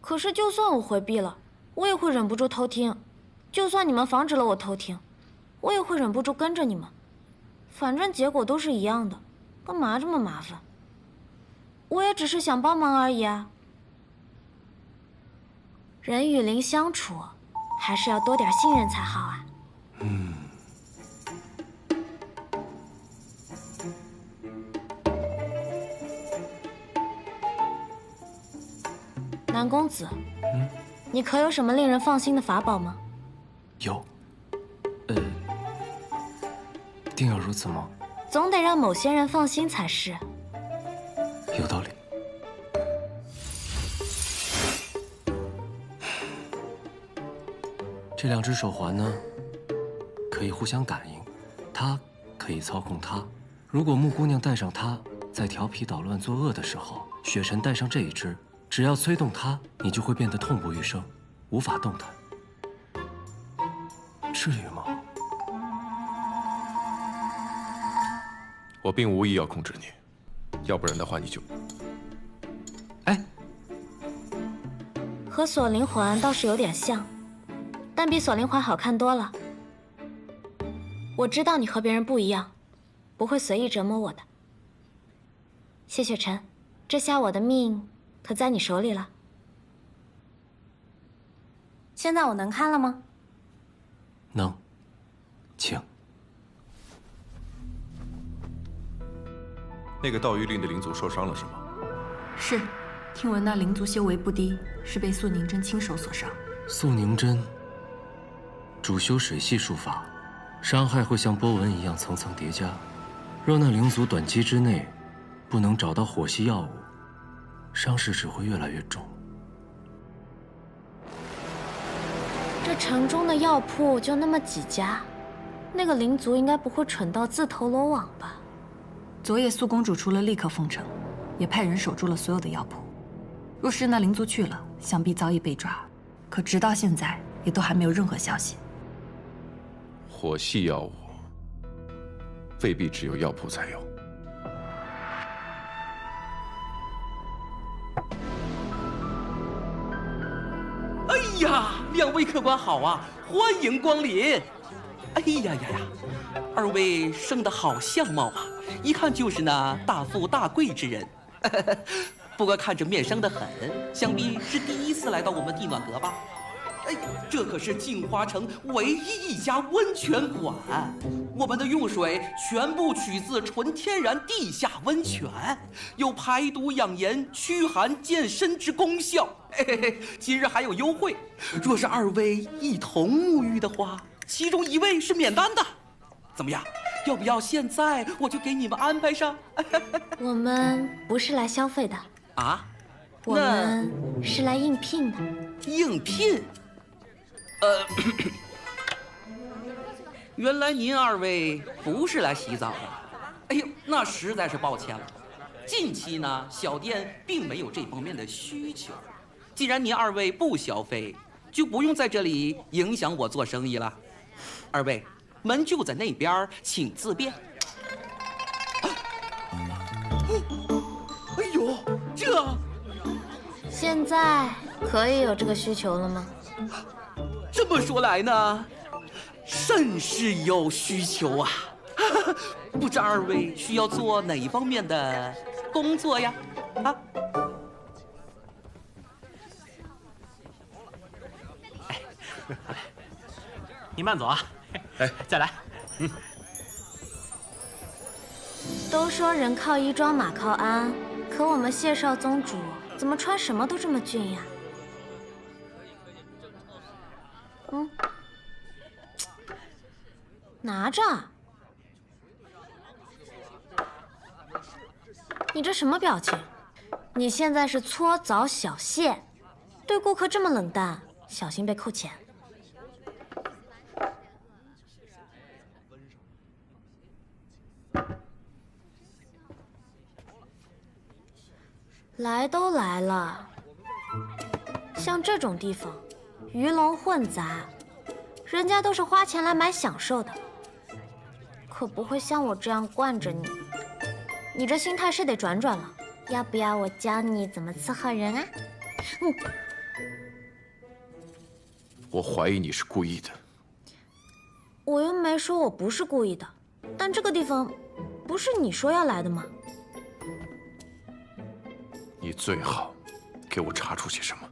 可是就算我回避了，我也会忍不住偷听。就算你们防止了我偷听，我也会忍不住跟着你们。反正结果都是一样的，干嘛这么麻烦？我也只是想帮忙而已啊。人与灵相处，还是要多点信任才好啊。南公子，你可有什么令人放心的法宝吗？有。定要如此吗？总得让某些人放心才是。有道理。这2只手环呢，可以互相感应，它可以操控它。如果木姑娘戴上它，在调皮捣乱作恶的时候，雪晨戴上这一只，只要催动它，你就会变得痛不欲生，无法动弹。至于吗？我并无意要控制你，要不然的话你就……和锁灵环倒是有点像，但比锁灵环好看多了。我知道你和别人不一样，不会随意折磨我的。谢雪晨，这下我的命可在你手里了。现在我能看了吗？能，请。那个盗玉令的灵族受伤了是吗？是，听闻那灵族修为不低，是被素宁真亲手所伤。素宁真主修水系术法，伤害会像波纹一样层层叠加。若那灵族短期之内不能找到火系药物，伤势只会越来越重。这城中的药铺就那么几家，那个灵族应该不会蠢到自投罗网吧？昨夜苏公主除了立刻封城，也派人守住了所有的药铺。若是那灵族去了，想必早已被抓。可直到现在，也都还没有任何消息。火系药物未必只有药铺才有。哎呀，两位客官好啊，欢迎光临！哎呀呀呀，二位生得好相貌啊，一看就是那大富大贵之人。不过看着面生得很，想必是第一次来到我们地暖阁吧？哎，这可是镜花城唯一一家温泉馆，我们的用水全部取自纯天然地下温泉，有排毒养颜、驱寒健身之功效。嘿嘿嘿，今日还有优惠，若是二位一同沐浴的话，其中一位是免单的。怎么样？要不要现在我就给你们安排上？我们不是来消费的啊，我们是来应聘的。应聘？原来您二位不是来洗澡的。哎呦，那实在是抱歉了。近期呢，小店并没有这方面的需求。既然您二位不消费，就不用在这里影响我做生意了。二位，门就在那边，请自便。哎呦，这现在可以有这个需求了吗？这么说来呢，甚是有需求啊！不知二位需要做哪一方面的工作呀？啊？哎，你慢走啊！哎，再来。都说人靠衣装，马靠鞍，可我们谢少宗主怎么穿什么都这么俊呀？拿着。你这什么表情？你现在是搓澡小谢，对顾客这么冷淡，小心被扣钱。来都来了，像这种地方，鱼龙混杂，人家都是花钱来买享受的，可不会像我这样惯着你。你这心态是得转转了，要不要我教你怎么伺候人啊？我怀疑你是故意的。我又没说我不是故意的，但这个地方不是你说要来的吗？你最好给我查出些什么。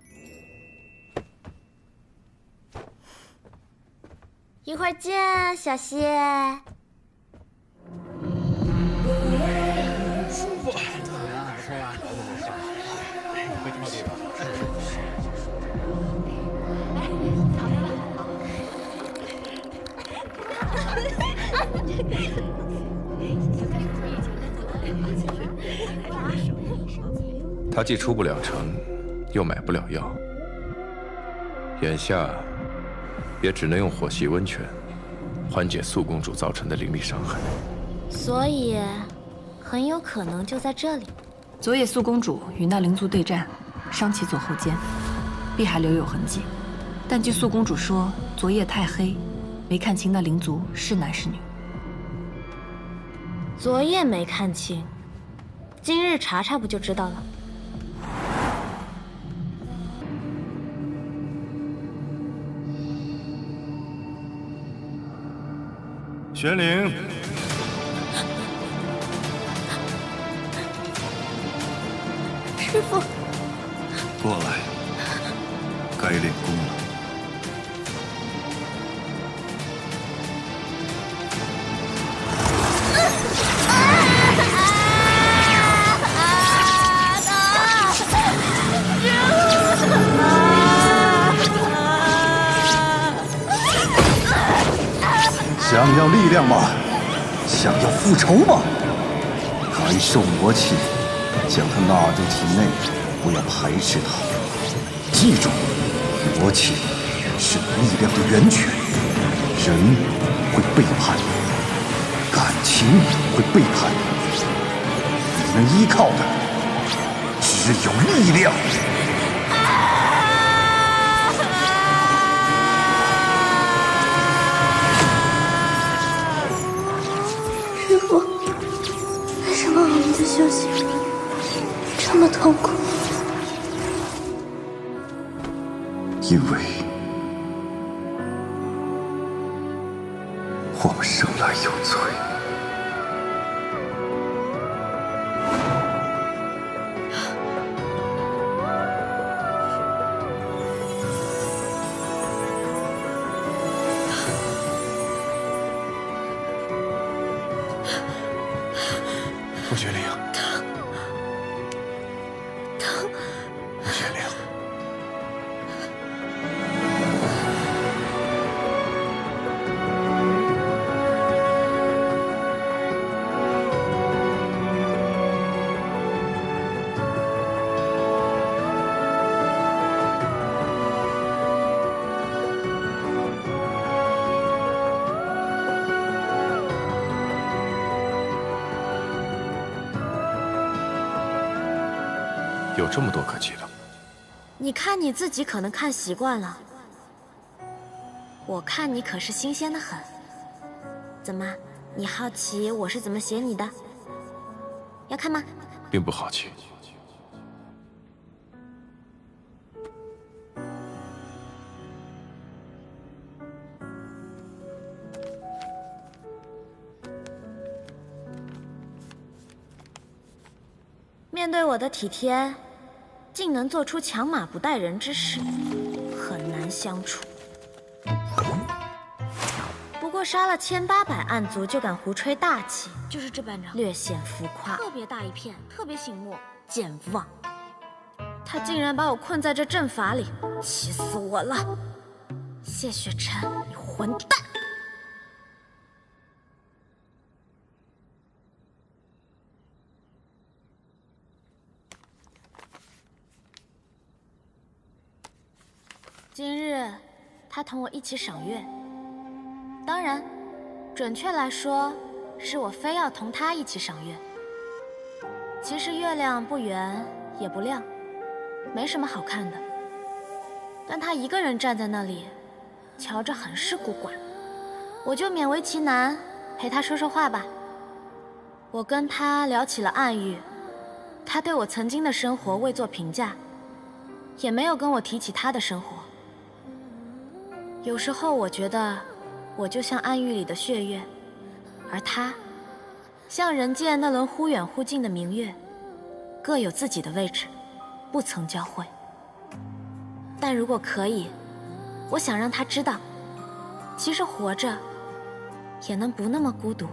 一会儿见，小谢。舒服。是呀。会跳这个。他既出不了城，又买不了药，眼下也只能用火系温泉缓解素公主造成的灵力伤害。所以，很有可能就在这里。昨夜苏公主与那灵族对战，伤其左后肩，臂还留有痕迹。但据苏公主说，昨夜太黑，没看清那灵族是男是女。昨夜没看清，今日查查不就知道了？玄灵，师父，过来，该练功了。想要力量吗？想要复仇吗？感受魔气，将它纳入体内，不要排斥它。记住，魔气是力量的源泉。人会背叛，感情会背叛，你能依靠的只有力量。师父，为什么我们的修行这么痛苦？因为我们生来有罪。穆雪玲，穆雪玲，有这么多可气的？你看你自己可能看习惯了，我看你可是新鲜的很。怎么，你好奇我是怎么写你的？要看吗？并不好奇。面对我的体贴，竟能做出强马不带人之事，很难相处。不过杀了1800暗族就敢胡吹大气，就是这班长，略显浮夸，特别大一片，特别醒目，健忘。他竟然把我困在这阵法里，气死我了！谢雪晨，你混蛋！今日，他同我一起赏月。当然，准确来说，是我非要同他一起赏月。其实月亮不圆也不亮，没什么好看的。但他一个人站在那里，瞧着很是孤寡。我就勉为其难，陪他说说话吧。我跟他聊起了暗域，他对我曾经的生活未作评价，也没有跟我提起他的生活。有时候我觉得，我就像暗域里的血月，而他，像人间那轮忽远忽近的明月，各有自己的位置，不曾交汇。但如果可以，我想让他知道，其实活着，也能不那么孤独。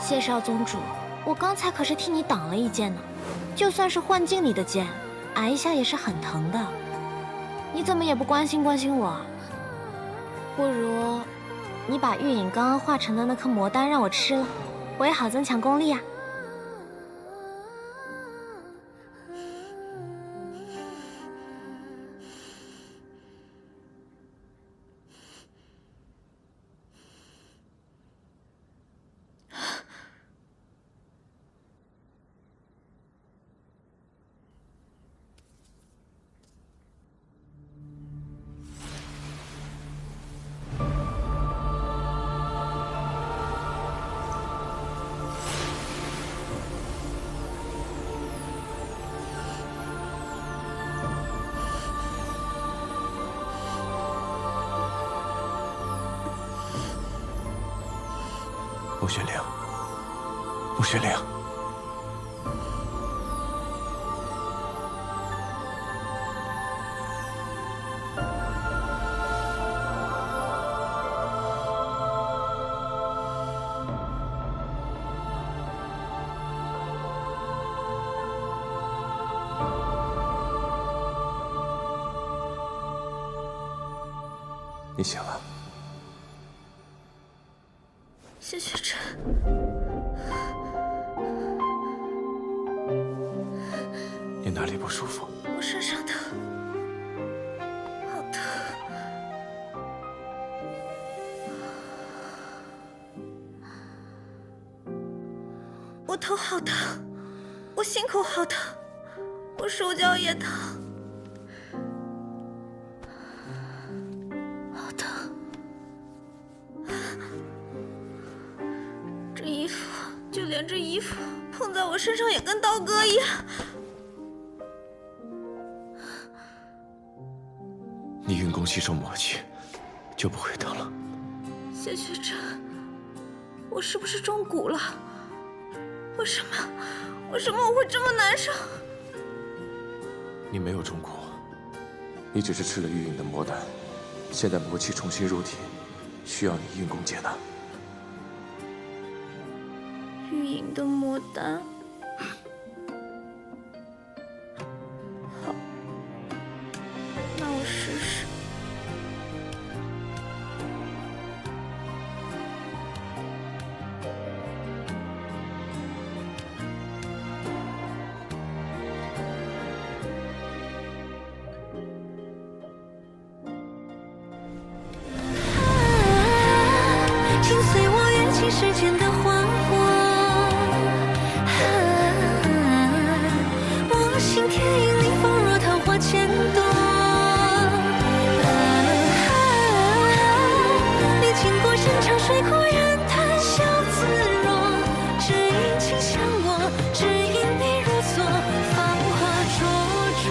谢少宗主，我刚才可是替你挡了一剑呢，就算是幻境里的剑，挨一下也是很疼的。你怎么也不关心关心我？不如你把玉影刚刚化成的那颗魔丹让我吃了，我也好增强功力啊。穆雪玲，穆雪玲，你醒了。谢雪晨，你哪里不舒服？我身上疼，好疼。我头好疼，我心口好疼，我手脚也疼，好疼。这衣服，就连这衣服碰在我身上也跟刀割一样。你运功吸收魔气，就不会疼了。谢雪晨，我是不是中蛊了？为什么我会这么难受？你没有中蛊，你只是吃了玉隐的魔丹，现在魔气重新入体，需要你运功解难。玉隐的魔丹。好，那我试试。紧随我缘起世间的花火，我心田因你放若桃花千朵，你经过山长水阔人谈笑自若，只因倾向我，只因你如昨芳华灼灼。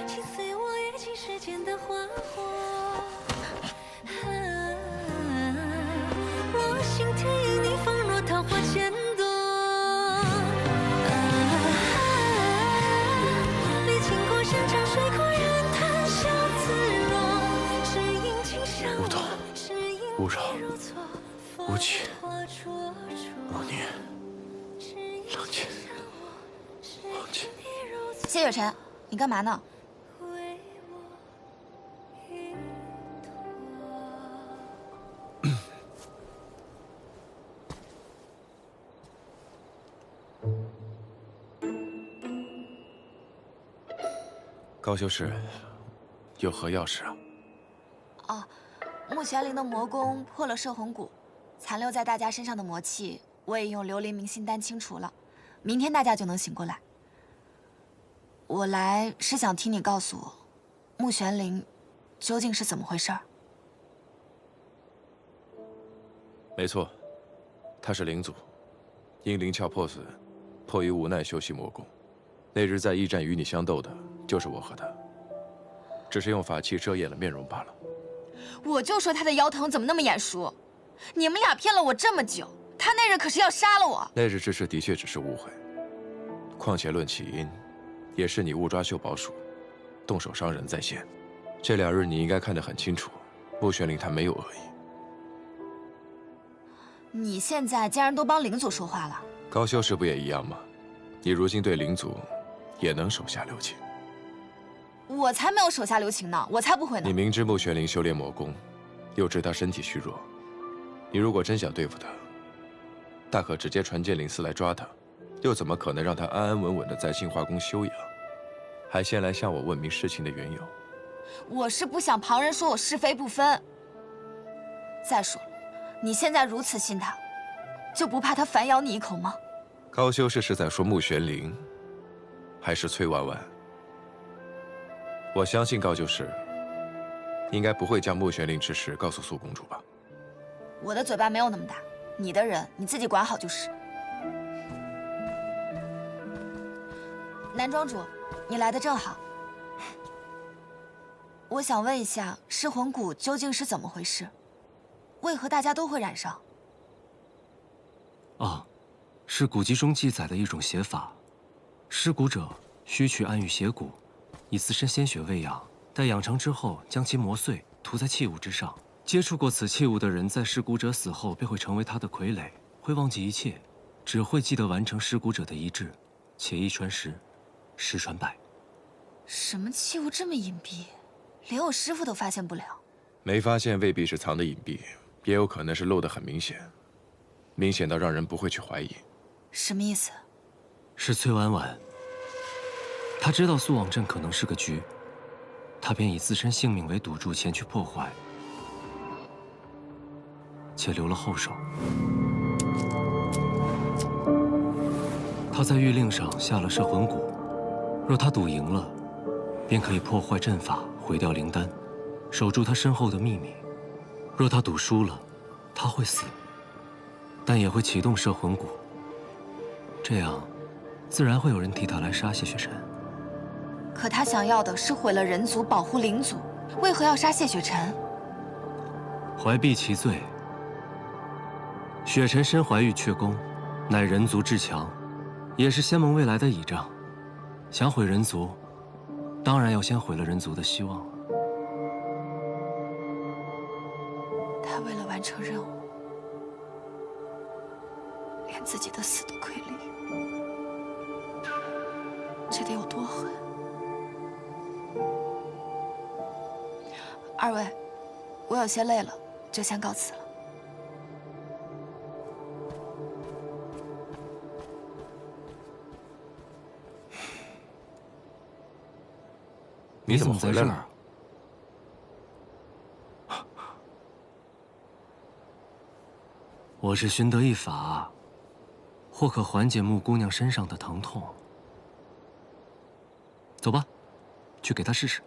紧随我跃进世间的花火，我心田因你放若桃花千朵，历经过山长水阔人谈笑自若，只因倾向无痛我，只因勿扰你如昨无气芳华灼灼。无念冷静忘记。谢雪晨，你干嘛呢？高修士，有何要事啊？哦，穆玄灵的魔功破了摄魂蛊，残留在大家身上的魔气，我也用琉璃明心丹清除了，明天大家就能醒过来。我来是想听你告诉我，穆玄灵究竟是怎么回事儿？没错，他是灵祖，因灵窍破损，迫于无奈修习魔功。那日在驿站与你相斗的，就是我和他，只是用法器遮掩了面容罢了。我就说他的腰疼怎么那么眼熟，你们俩骗了我这么久，他那日可是要杀了我。那日之事的确只是误会，况且论起因，也是你误抓秀宝鼠，动手伤人在先。这2日你应该看得很清楚，穆玄灵他没有恶意。你现在竟然都帮灵祖说话了？高修士不也一样吗？你如今对灵祖也能手下留情。我才没有手下留情呢，我才不会呢。你明知穆玄灵修炼魔功，又知他身体虚弱，你如果真想对付他，大可直接传剑灵司来抓他，又怎么可能让他安安稳稳的在净化宫休养，还先来向我问明事情的缘由？我是不想旁人说我是非不分。再说了，你现在如此信他，就不怕他反咬你一口吗？高修士是在说穆玄灵，还是崔婉婉？我相信高修士应该不会将穆玄灵之事告诉苏公主吧？我的嘴巴没有那么大，你的人你自己管好就是。南庄主，你来的正好。我想问一下，噬魂蛊究竟是怎么回事？为何大家都会染上？啊，是古籍中记载的一种邪法。施蛊者需去安于邪蛊，以自身鲜血喂养，待养成之后，将其磨碎，涂在器物之上。接触过此器物的人，在尸骨者死后便会成为他的傀儡，会忘记一切，只会记得完成尸骨者的遗志，且一传十，十传百。什么器物这么隐蔽，连我师傅都发现不了？没发现未必是藏得隐蔽，也有可能是露得很明显，明显到让人不会去怀疑。什么意思？是崔婉婉。他知道苏网镇可能是个局，他便以自身性命为赌注前去破坏，且留了后手。他在谕令上下了摄魂蛊，若他赌赢了，便可以破坏阵法，毁掉灵丹，守住他身后的秘密；若他赌输了，他会死，但也会启动摄魂蛊。这样，自然会有人替他来杀谢雪晨。可他想要的是毁了人族，保护灵族，为何要杀谢雪晨？怀璧其罪。雪晨身怀玉阙宫，乃人族至强，也是仙盟未来的倚仗。想毁人族，当然要先毁了人族的希望。他为了完成任务，连自己的死都可以利用，这得有多狠？二位，我有些累了，就先告辞了。你怎么回来了？我是寻得一法，或可缓解木姑娘身上的疼痛。走吧，去给她试试。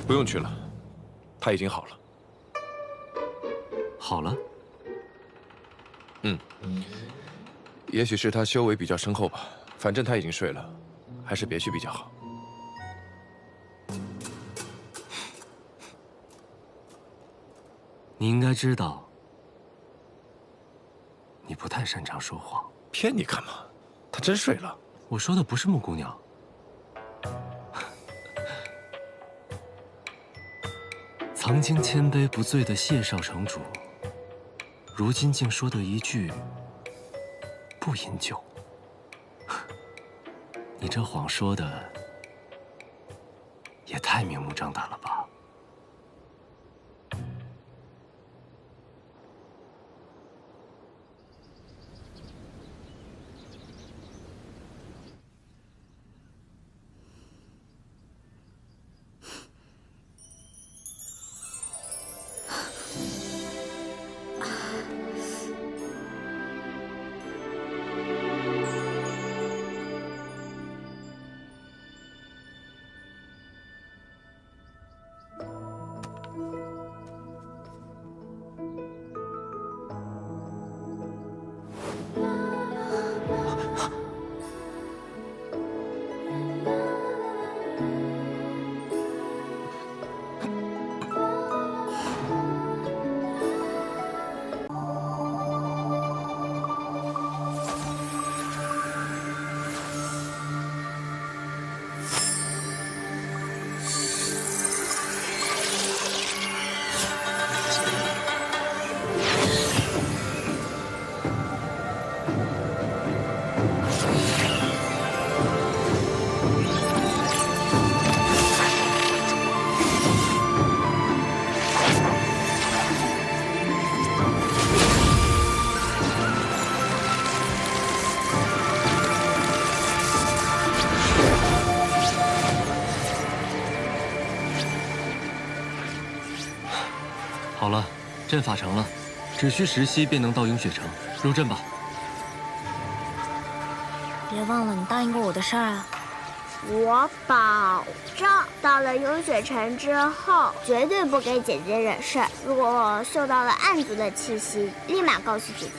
不用去了，她已经好了。好了？也许是她修为比较深厚吧，反正她已经睡了。还是别去比较好。你应该知道，你不太擅长说谎。骗你干嘛？她真睡了。我说的不是木姑娘。曾经谦卑不醉的谢少城主，如今竟说的一句不饮酒。你这谎说的也太明目张胆了吧？好了，阵法成了，只需10息便能到鹰雪城。入阵吧。别忘了你答应过我的事儿啊！我保证，到了鹰雪城之后，绝对不给姐姐惹事。如果我嗅到了暗族的气息，立马告诉姐姐。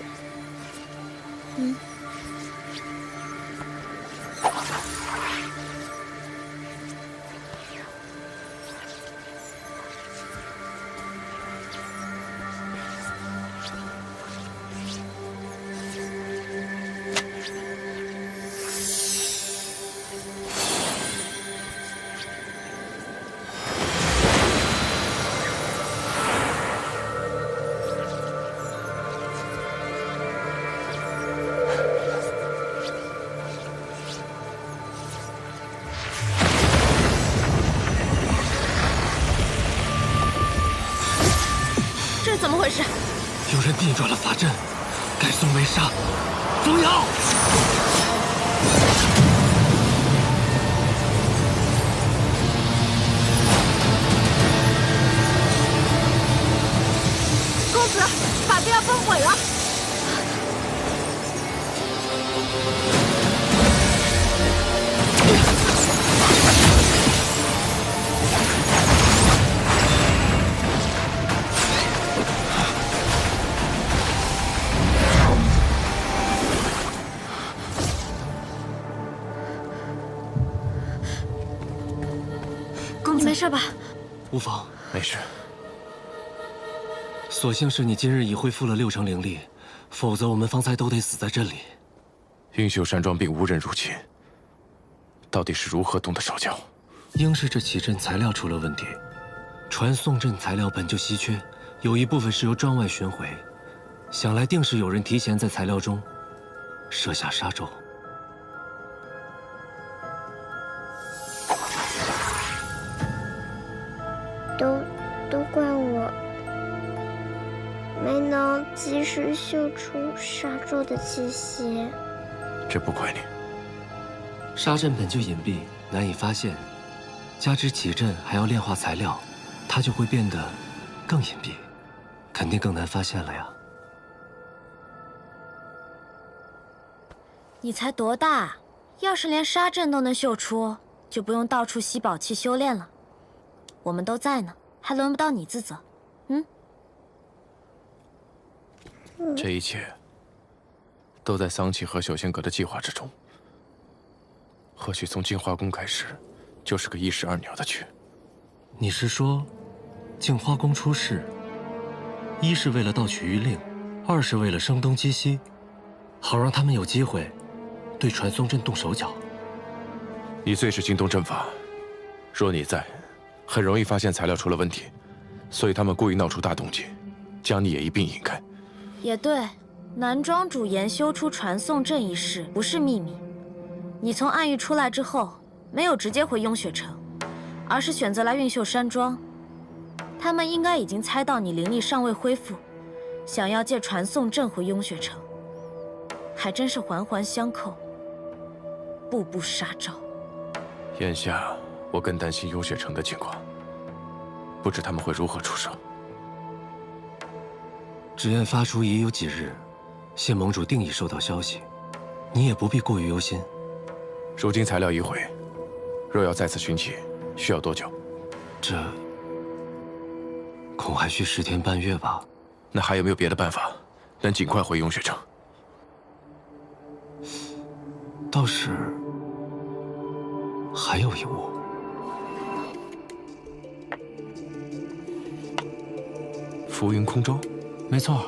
怎么回事？有人逆转了法阵，改宋为杀。封妖！公子，法阵要崩毁了！公子没事吧？无妨，没事。所幸是你今日已恢复了6成灵力，否则我们方才都得死在这里。云秀山庄并无人入侵，到底是如何动的手脚？应是这起阵材料出了问题。传送阵材料本就稀缺，有一部分是由庄外寻回，想来定是有人提前在材料中设下杀咒。都怪我没能及时嗅出杀咒的气息。这不怪你。杀阵本就隐蔽，难以发现，加之起阵还要炼化材料，它就会变得更隐蔽，肯定更难发现了呀。你才多大？要是连杀阵都能嗅出，就不用到处吸宝器修炼了。我们都在呢，还轮不到你自责。这一切都在桑启和小仙阁的计划之中。或许从净化宫开始，就是个一石二鸟的局。你是说，净花宫出事，一是为了盗取谕令，二是为了声东击西，好让他们有机会对传送阵动手脚？你最是精通阵法，若你在，很容易发现材料出了问题，所以他们故意闹出大动静，将你也一并引开。也对，南庄主研修出传送阵一事不是秘密。你从暗域出来之后，没有直接回雍雪城，而是选择来运秀山庄。他们应该已经猜到你灵力尚未恢复，想要借传送阵回雍雪城，还真是环环相扣，步步杀招。眼下我更担心雍雪城的情况，不知他们会如何出手。纸雁发出已有几日，谢盟主定已收到消息，你也不必过于忧心。如今材料已毁，若要再次寻起，需要多久？这恐还需10天半月吧。那还有没有别的办法，能尽快回雍雪城？倒是还有一物。浮云空舟。没错，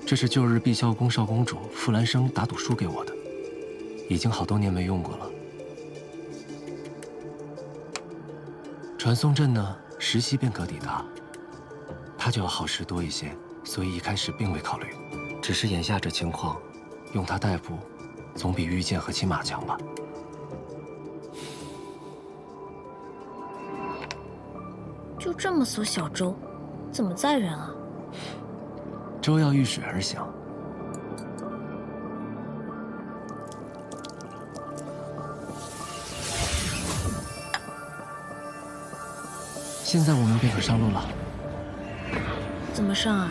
这是旧日碧霄宫少公主傅兰生打赌输给我的，已经好多年没用过了。传送阵呢，时息便可抵达，它就要耗时多一些，所以一开始并未考虑。只是眼下这情况，用它代步，总比御剑和骑马强吧。就这么艘小舟，怎么载人啊？舟要遇水而行。现在我们便可上路了。怎么上啊？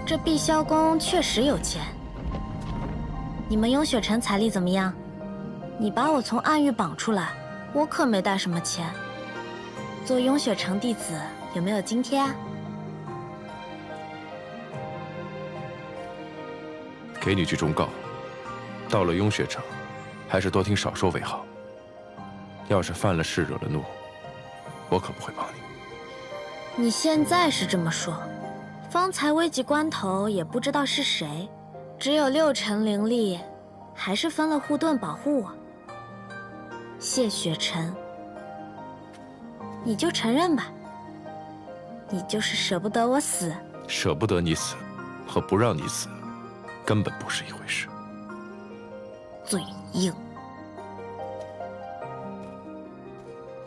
这碧霄宫确实有钱。你们雍雪城财力怎么样？你把我从暗域绑出来，我可没带什么钱。做雍雪城弟子有没有津贴啊？给你句忠告，到了雍雪城，还是多听少说为好。要是犯了事惹了怒，我可不会帮你。你现在是这么说，方才危急关头也不知道是谁，只有6成灵力，还是分了护盾保护我。谢雪晨，你就承认吧。你就是舍不得我死。舍不得你死，和不让你死，根本不是一回事。嘴硬。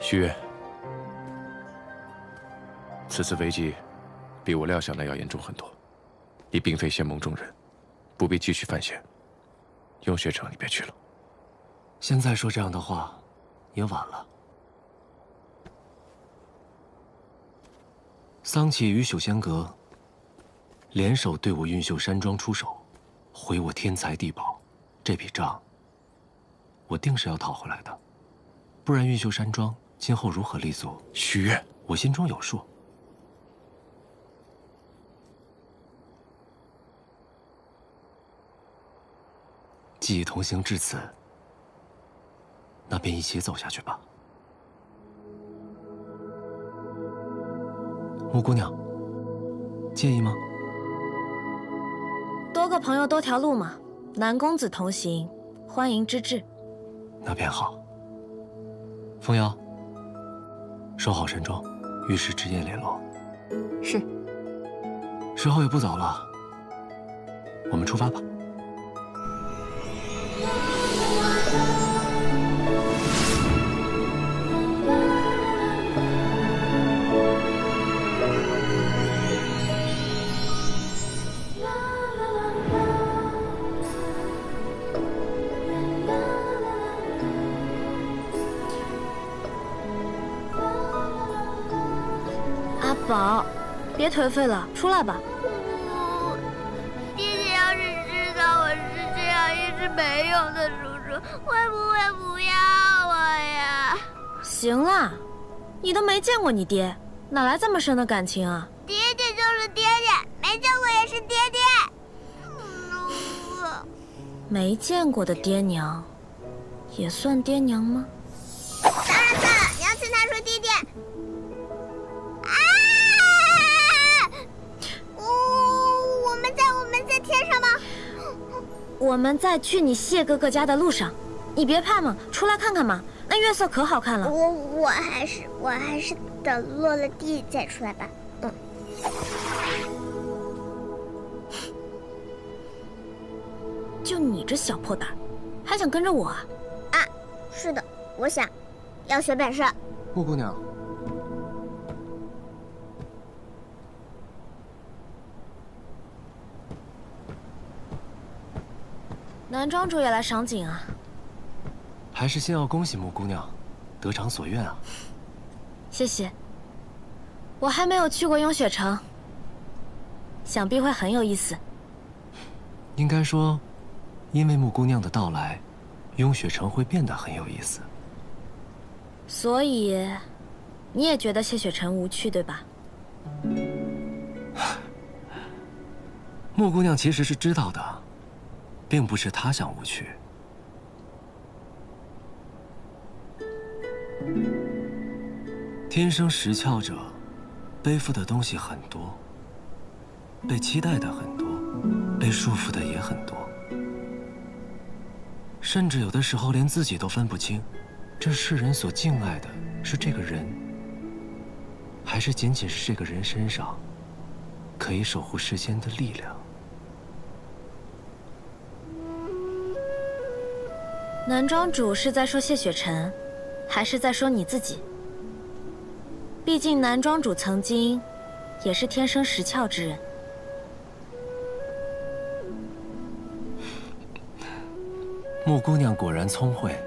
许愿，此次危机比我料想的要严重很多。你并非仙盟中人，不必继续犯险。雍雪城，你别去了。现在说这样的话，也晚了。桑启与朽仙阁联手对我运秀山庄出手，毁我天才地宝，这笔账我定是要讨回来的。不然运秀山庄今后如何立足？许愿，我心中有数。既已同行至此，那便一起走下去吧。木姑娘，介意吗？多个朋友多条路嘛，南公子同行，欢迎之至。那便好。凤瑶，守好山庄，遇事之夜联络。是。时候也不早了，我们出发吧。阿宝，别颓废了，出来吧。爹爹要是知道我是这样一只没用的叔叔，会不会不要我呀？行啦，你都没见过你爹，哪来这么深的感情啊？爹爹就是爹爹，没见过也是爹爹。没见过的爹娘，也算爹娘吗？当然算了，你要听他说爹爹。我们在天上吗？我们在去你谢哥哥家的路上，你别怕嘛，出来看看嘛，那月色可好看了。我还是等落了地再出来吧。就你这小破胆，还想跟着我啊？啊，是的，我想要学本事。木姑娘。南庄主也来赏景啊？还是先要恭喜木姑娘得偿所愿啊！谢谢。我还没有去过雍雪城，想必会很有意思。应该说，因为木姑娘的到来，雍雪城会变得很有意思。所以，你也觉得谢雪城无趣，对吧？木姑娘其实是知道的。并不是他想无趣。天生识窍者，背负的东西很多，被期待的很多，被束缚的也很多，甚至有的时候连自己都分不清，这世人所敬爱的是这个人，还是仅仅是这个人身上可以守护世间的力量。南庄主是在说谢雪晨，还是在说你自己？毕竟南庄主曾经也是天生识窍之人。木姑娘果然聪慧，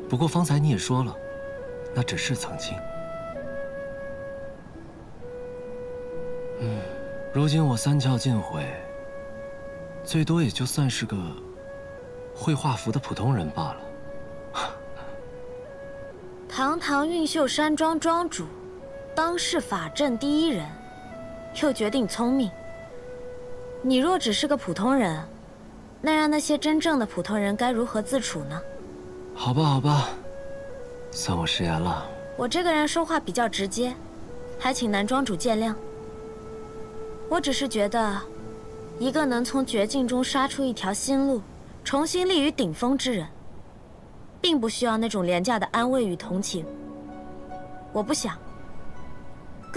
不过方才你也说了，那只是曾经。如今我三窍尽毁，最多也就算是个会画符的普通人罢了。堂堂运秀山庄庄主，当世法阵第一人，又决定聪明。你若只是个普通人，那让那些真正的普通人该如何自处呢？好吧，好吧，算我食言了。我这个人说话比较直接，还请南庄主见谅。我只是觉得，一个能从绝境中杀出一条新路，重新立于顶峰之人，并不需要那种廉价的安慰与同情。我不想，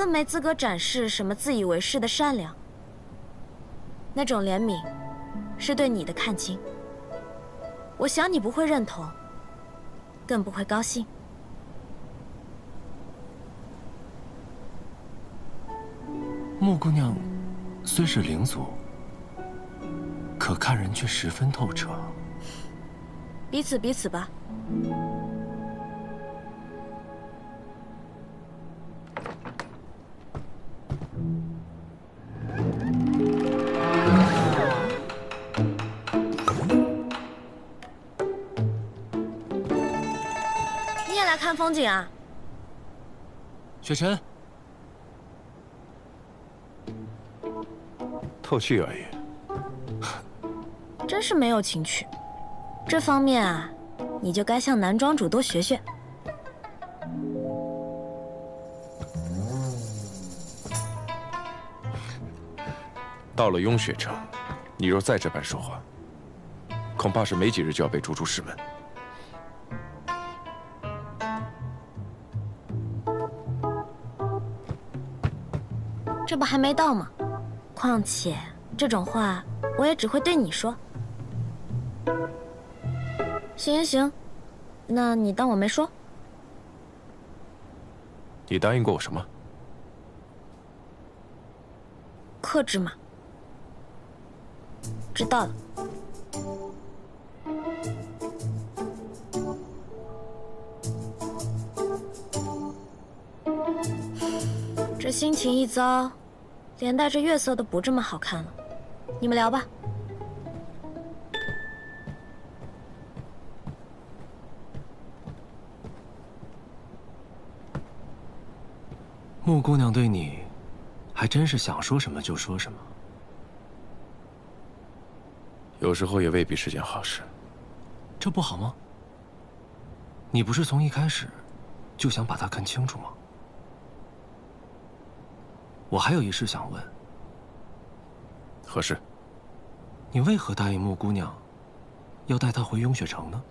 更没资格展示什么自以为是的善良。那种怜悯，是对你的看轻。我想你不会认同，更不会高兴。穆姑娘虽是灵族，可看人却十分透彻。彼此彼此吧。你也来看风景啊？雪晨，透气而已。真是没有情趣。这方面啊，你就该向男庄主多学学。到了雍雪城，你若再这般说话，恐怕是没几日就要被逐出师门。这不还没到吗？况且这种话，我也只会对你说。行行行，那你当我没说。你答应过我什么？克制嘛。知道了。这心情一糟，连带着月色都不这么好看了。你们聊吧。穆姑娘对你，还真是想说什么就说什么。有时候也未必是件好事。这不好吗？你不是从一开始就想把她看清楚吗？我还有一事想问。何事？你为何答应穆姑娘，要带她回雍雪城呢？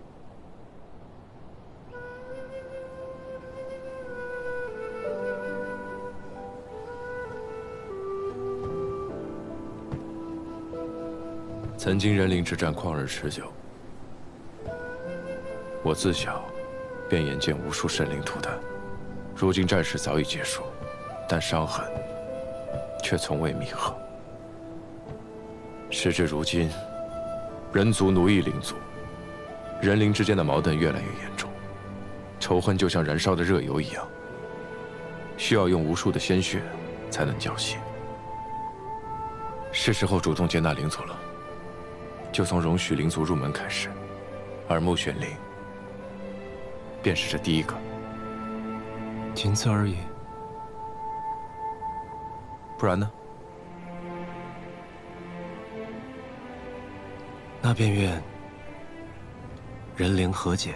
曾经人灵之战旷日持久，我自小便眼见无数神灵涂炭，如今战事早已结束，但伤痕却从未弥合。时至如今，人族奴役灵族，人灵之间的矛盾越来越严重，仇恨就像燃烧的热油一样，需要用无数的鲜血才能浇熄。是时候主动接纳灵族了。就从容许灵族入门开始，而穆玄灵便是这第一个。仅此而已。不然呢？那便愿人灵和解，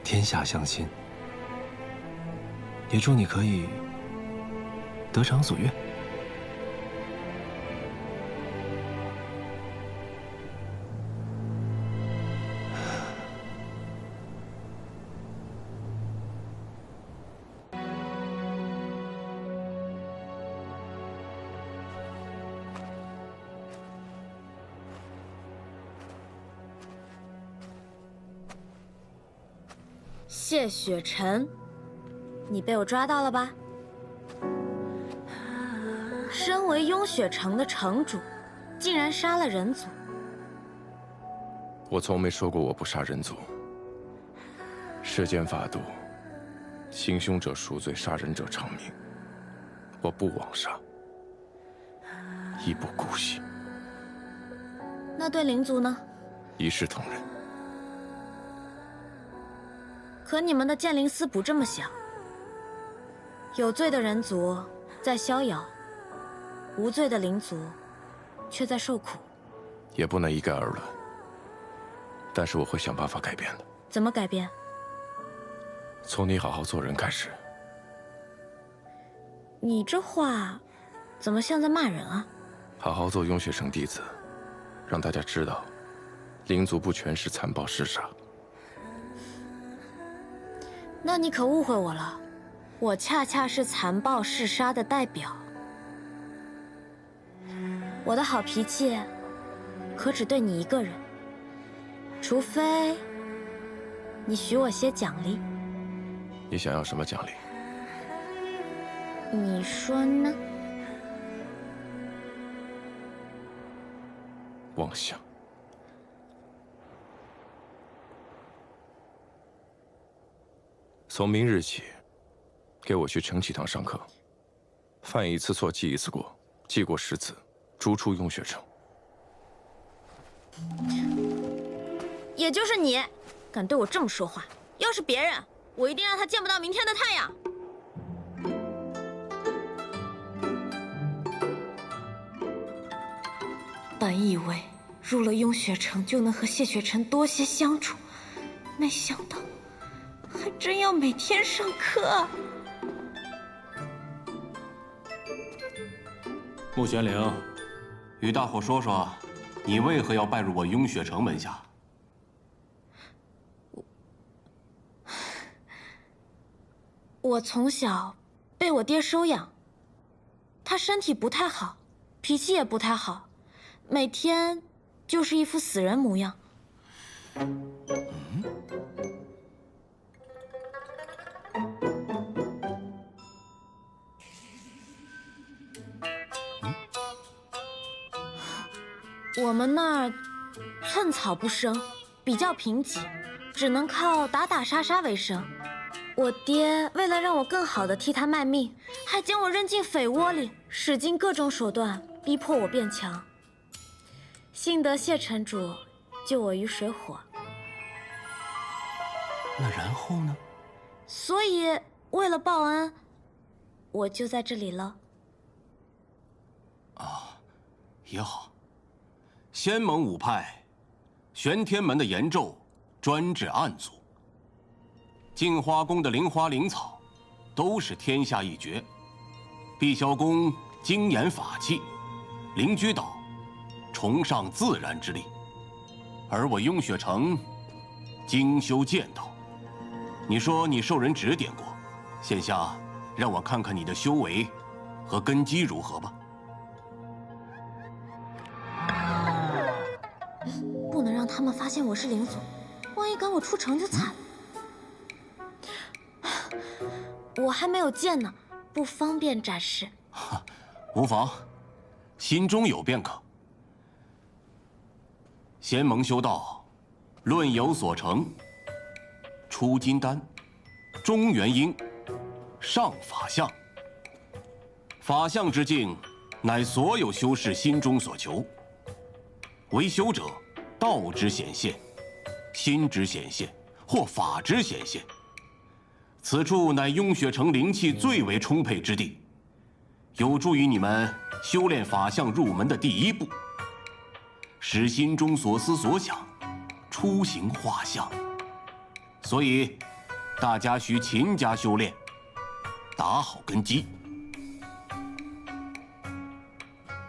天下相亲。也祝你可以得偿所愿。谢雪晨，你被我抓到了吧？身为雍雪城的城主，竟然杀了人族。我从没说过我不杀人族。世间法度，行凶者赎罪，杀人者偿命。我不枉杀，亦不姑息。那对灵族呢？一视同仁。可你们的剑灵司不这么想。有罪的人族在逍遥，无罪的灵族却在受苦。也不能一概而论。但是我会想办法改变的。怎么改变？从你好好做人开始。你这话怎么像在骂人啊？好好做雍雪城弟子，让大家知道，灵族不全是残暴嗜杀。那你可误会我了。我恰恰是残暴嗜杀的代表。我的好脾气，可只对你一个人，除非你许我些奖励。你想要什么奖励？你说呢？妄想。从明日起，给我去承启堂上课，犯一次错记一次过，记过10次，逐出雍雪城。也就是你，敢对我这么说话。要是别人，我一定让他见不到明天的太阳。本以为入了雍雪城就能和谢雪晨多些相处，没想到还真要每天上课。穆玄灵，与大伙说说，你为何要拜入我雍雪城门下？我从小被我爹收养，他身体不太好，脾气也不太好，每天就是一副死人模样。我们那儿寸草不生，比较贫瘠，只能靠打打杀杀为生。我爹为了让我更好的替他卖命，还将我扔进匪窝里，使尽各种手段逼迫我变强。幸得谢城主救我于水火。那然后呢？所以为了报恩，我就在这里了。也好。仙盟5派，玄天门的严胄专治暗族，镜花宫的灵花灵草都是天下一绝。碧霄宫精研法器，灵居岛崇尚自然之力，而我雍雪城精修剑道。你说你受人指点过，现下让我看看你的修为和根基如何吧。不能让他们发现我是灵族，万一赶我出城就惨。我还没有剑呢，不方便展示。无妨，心中有便可。仙盟修道，论有所成：出金丹，中元婴，上法相。法相之境，乃所有修士心中所求。为修者，道之显现，心之显现，或法之显现。此处乃雍雪城灵气最为充沛之地，有助于你们修炼法相入门的第一步，使心中所思所想出形画像。所以，大家需勤加修炼，打好根基。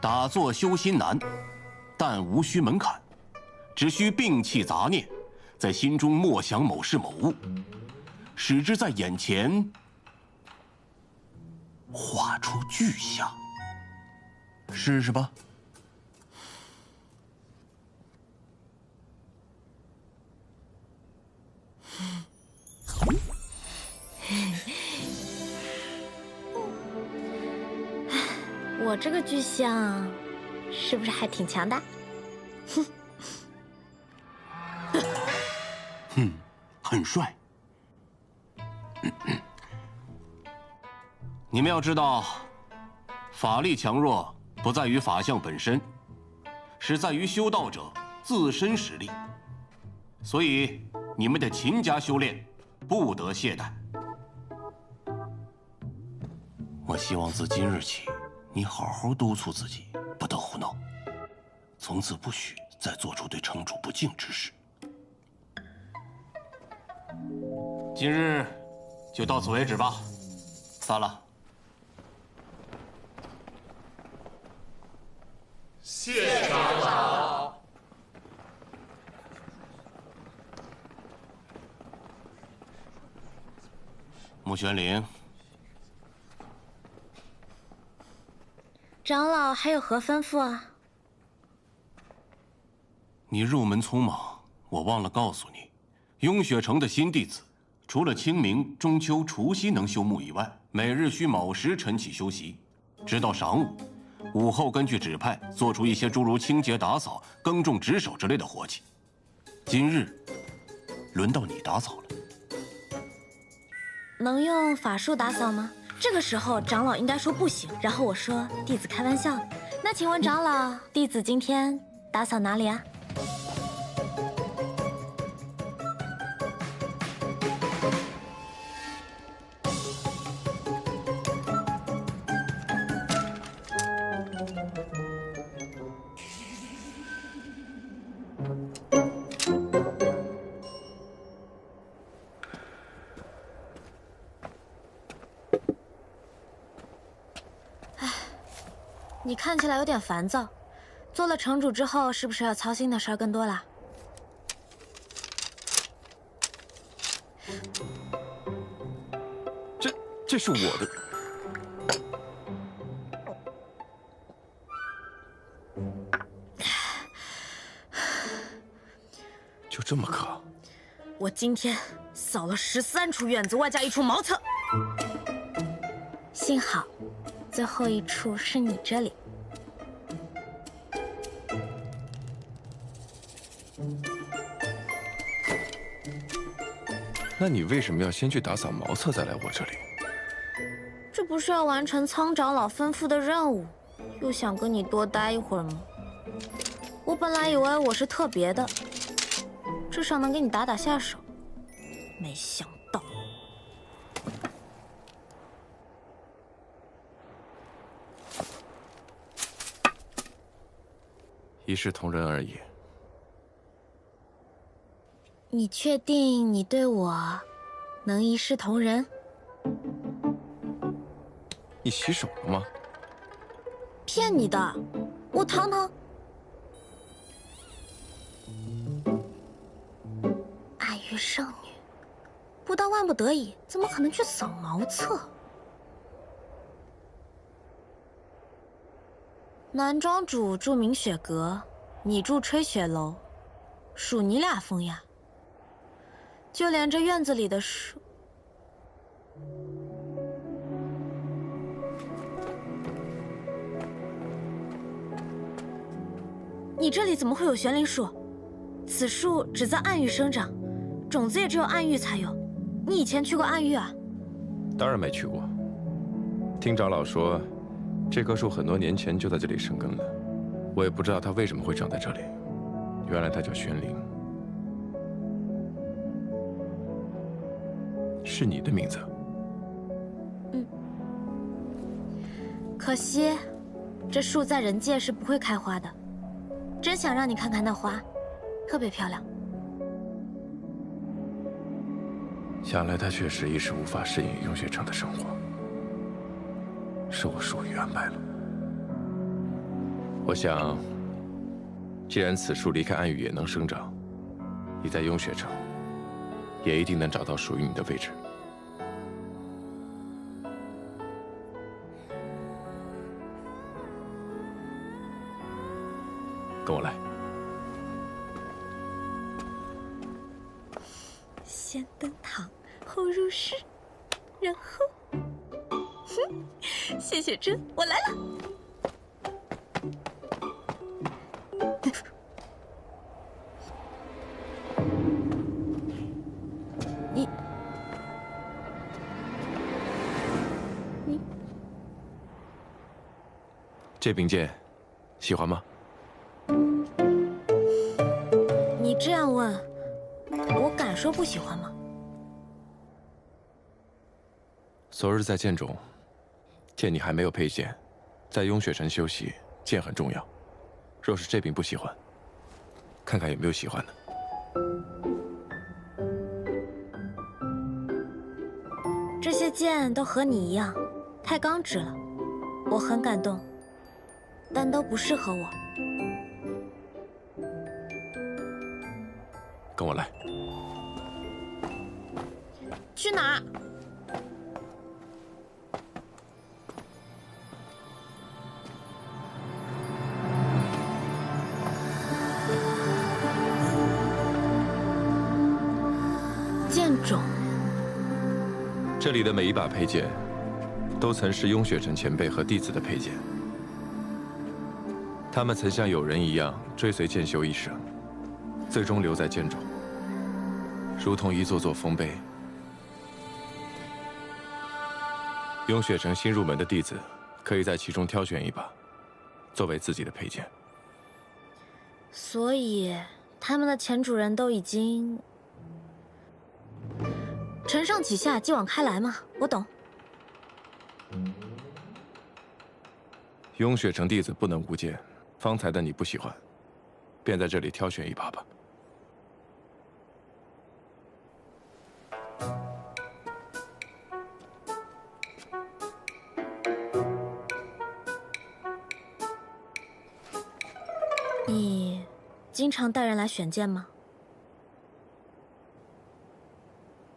打坐修心难，但无需门槛，只需摒弃杂念，在心中默想某事某物，使之在眼前画出具象。试试吧。我这个具象是不是还挺强的？很帅。你们要知道，法力强弱不在于法相本身，是在于修道者自身实力。所以你们得勤加修炼，不得懈怠。我希望自今日起，你好好督促自己，不得胡闹，从此不许再做出对城主不敬之事。今日就到此为止吧，散了。谢长老。穆玄灵，长老还有何吩咐啊？你入门匆忙，我忘了告诉你，雍雪城的新弟子，除了清明、中秋、除夕能休沐以外，每日需卯时晨起休息，直到晌午。午后根据指派做出一些诸如清洁、打扫、耕种、值守之类的活计。今日，轮到你打扫了。能用法术打扫吗？这个时候长老应该说不行，然后我说弟子开玩笑的。那请问长老，弟子今天打扫哪里啊？你看起来有点烦躁，做了城主之后，是不是要操心的事儿更多啦？这是我的。就这么渴？我今天扫了13处院子，外加1处茅厕。幸好，最后1处是你这里。那你为什么要先去打扫茅厕，再来我这里？这不是要完成苍长老吩咐的任务，又想跟你多待一会儿吗？我本来以为我是特别的，至少能给你打打下手，没想到。一视同仁而已。你确定你对我能一视同仁？你洗手了吗？骗你的，我堂堂暗域圣女，不到万不得已，怎么可能去扫茅厕？男庄主住明雪阁，你住吹雪楼，属你俩风雅。就连这院子里的树，你这里怎么会有玄灵树？此树只在暗域生长，种子也只有暗域才有。你以前去过暗域啊？当然没去过。听长老说，这棵树很多年前就在这里生根了，我也不知道它为什么会长在这里。原来它叫玄灵。是你的名字。嗯。可惜，这树在人界是不会开花的。真想让你看看那花，特别漂亮。想来他确实一时无法适应雍雪城的生活，是我疏于安排了。我想，既然此树离开暗域也能生长，你在雍雪城也一定能找到属于你的位置。跟我来。先登堂，后入室，然后，谢谢真，我来了。你这柄剑，喜欢吗？你这样问，我敢说不喜欢吗？昨日在剑中，见你还没有佩剑，在雍雪城休息，剑很重要。若是这柄不喜欢，看看有没有喜欢的。这些剑都和你一样，太刚直了，我很感动，但都不适合我。跟我来。去哪儿？这里的每一把佩剑，都曾是雍雪城前辈和弟子的佩剑。他们曾像友人一样追随剑修一生，最终留在剑中，如同一座座丰碑。雍雪城新入门的弟子，可以在其中挑选一把，作为自己的佩剑。所以，他们的前主人都已经承上启下，继往开来嘛。我懂。雍雪城弟子不能无剑，方才的你不喜欢，便在这里挑选一把吧。你经常带人来选剑吗？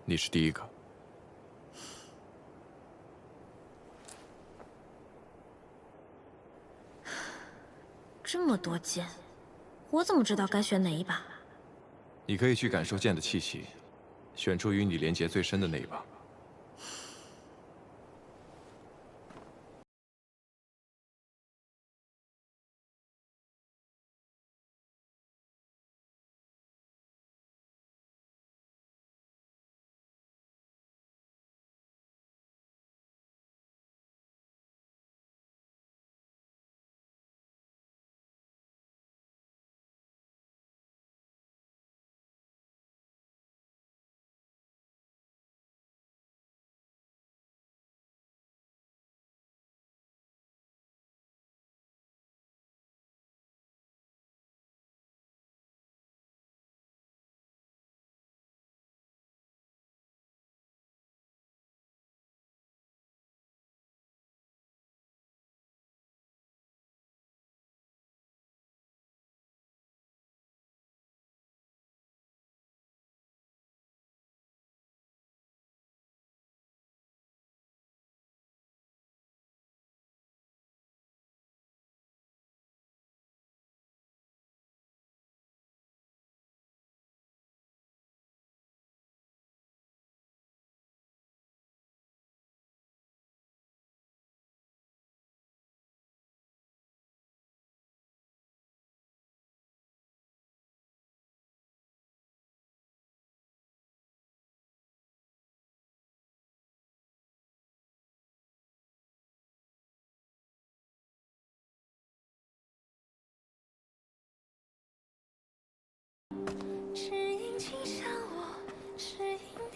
你是第一个。这么多剑，我怎么知道该选哪一把？你可以去感受剑的气息，选出与你连结最深的那一把。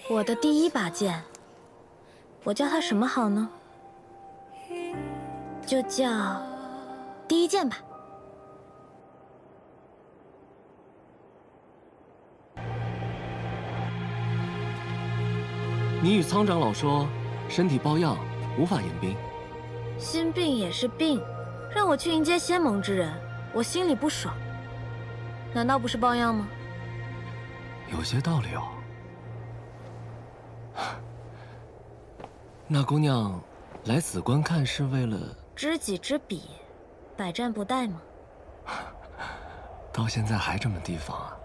我的第一把剑，我叫它什么好呢？就叫第一剑吧。你与苍长老说，身体抱恙，无法迎宾。心病也是病，让我去迎接仙盟之人，我心里不爽。难道不是抱恙吗？有些道理哦。那姑娘来此观看是为了知己知彼，百战不殆吗？到现在还这么提防啊？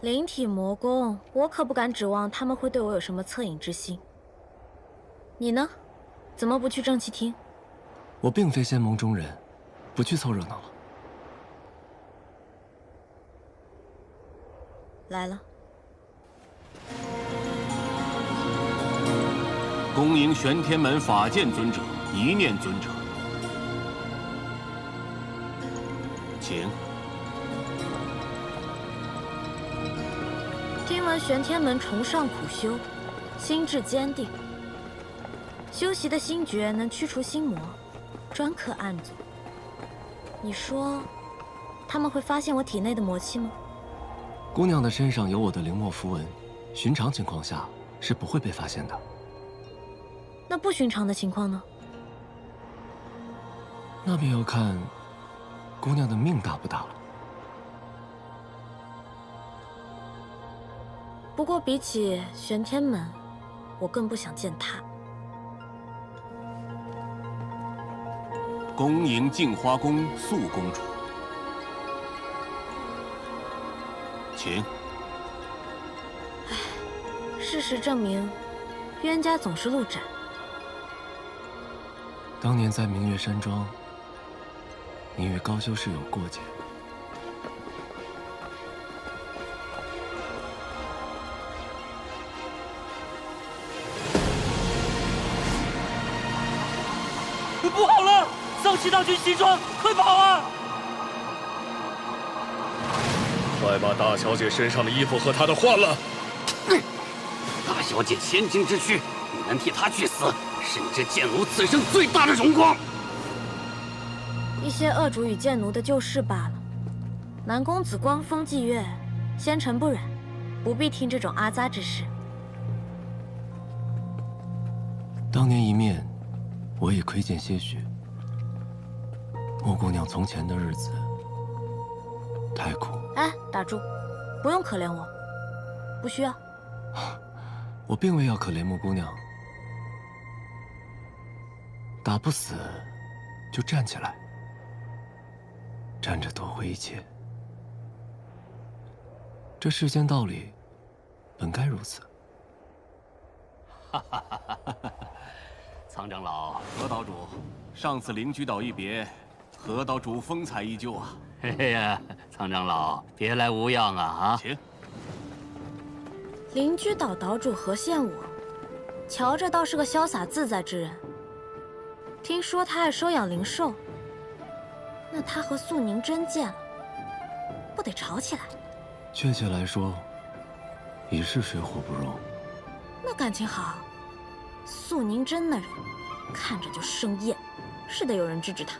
灵体魔宫，我可不敢指望他们会对我有什么恻隐之心。你呢？怎么不去正气厅？我并非仙盟中人，不去凑热闹了。来了。恭迎玄天门法剑尊者、一念尊者，请。听闻玄天门崇尚苦修，心智坚定，修习的心诀能驱除心魔，专克暗阻。你说，他们会发现我体内的魔气吗？姑娘的身上有我的灵墨符文，寻常情况下是不会被发现的。那不寻常的情况呢？那便要看姑娘的命大不大了。不过比起玄天门，我更不想见他。恭迎镜花宫素公主，请。事实证明，冤家总是路窄。当年在明月山庄，你与高修士有过节。不好了！丧气大军西装，快跑啊！快把大小姐身上的衣服和她的换了。大小姐前庭之躯，你能替她去死，是你这贱奴此生最大的荣光。一些恶主与贱奴的旧事罢了。南公子光风霁月，仙尘不染，不必听这种阿杂之事。当年一面，我也窥见些许。莫姑娘从前的日子太苦。哎，打住，不用可怜我，不需要。我并未要可怜莫姑娘，打不死就站起来，站着夺回一切。这世间道理本该如此。苍长老，何岛主，上次灵居岛一别，何岛主风采依旧啊。嘿嘿呀，苍长老，别来无恙啊！请。灵居岛岛主何羡我，瞧着倒是个潇洒自在之人。听说他爱收养灵兽，那他和素宁真见了，不得吵起来？确切来说，已是水火不容。那感情好，素宁真那人看着就生厌，是得有人制止他。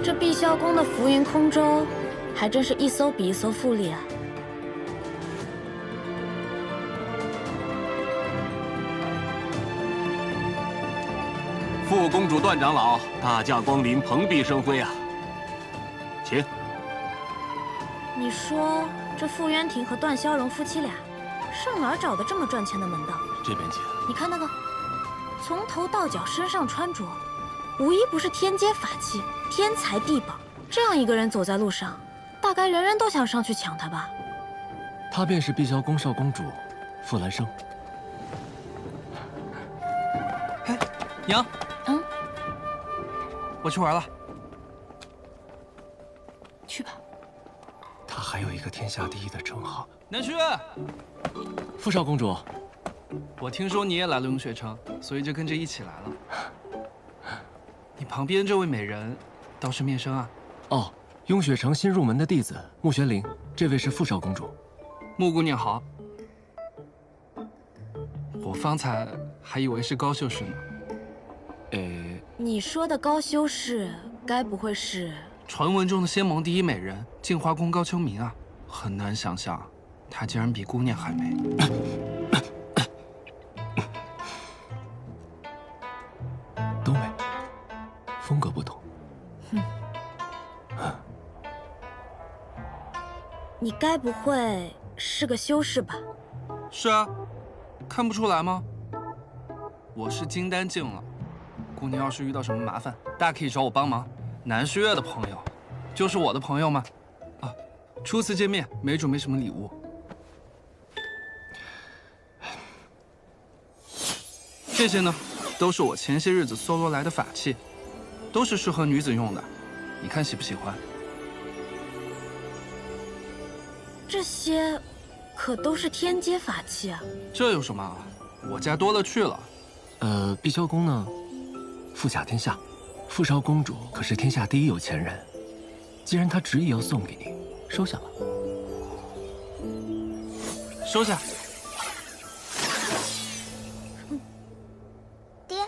这碧霄宫的浮云空舟，还真是一艘比一艘富丽啊！副公主段长老，大驾光临，蓬荜生辉啊！请。你说这傅渊庭和段萧荣夫妻俩，上哪儿找的这么赚钱的门道？这边请。你看那个，从头到脚身上穿着，无一不是天阶法器，天才地宝。这样一个人走在路上，大概人人都想上去抢他吧？她便是碧霄宫少公主傅兰生。嘿，娘。我去玩了。去吧。她还有一个天下第一的称号。南旭，傅少公主，我听说你也来了永雪城，所以就跟着一起来了。你旁边这位美人，倒是面生啊。哦，雍雪城新入门的弟子穆玄灵，这位是傅少公主。穆姑娘好。我方才还以为是高秀士呢。你说的高修士，该不会是传闻中的仙盟第一美人镜花宫高秋明啊？很难想象，她竟然比姑娘还美。都美，风格不同。你该不会是个修士吧？是啊，看不出来吗？我是金丹境了。姑娘要是遇到什么麻烦，大可以找我帮忙。南虚月的朋友，就是我的朋友嘛。啊，初次见面，没准备什么礼物。这些呢，都是我前些日子搜罗来的法器，都是适合女子用的。你看喜不喜欢？这些可都是天阶法器啊！这有什么？我家多了去了。碧霄宫呢？富甲天下，傅少公主可是天下第一有钱人。既然她执意要送给你，收下吧。收下。爹。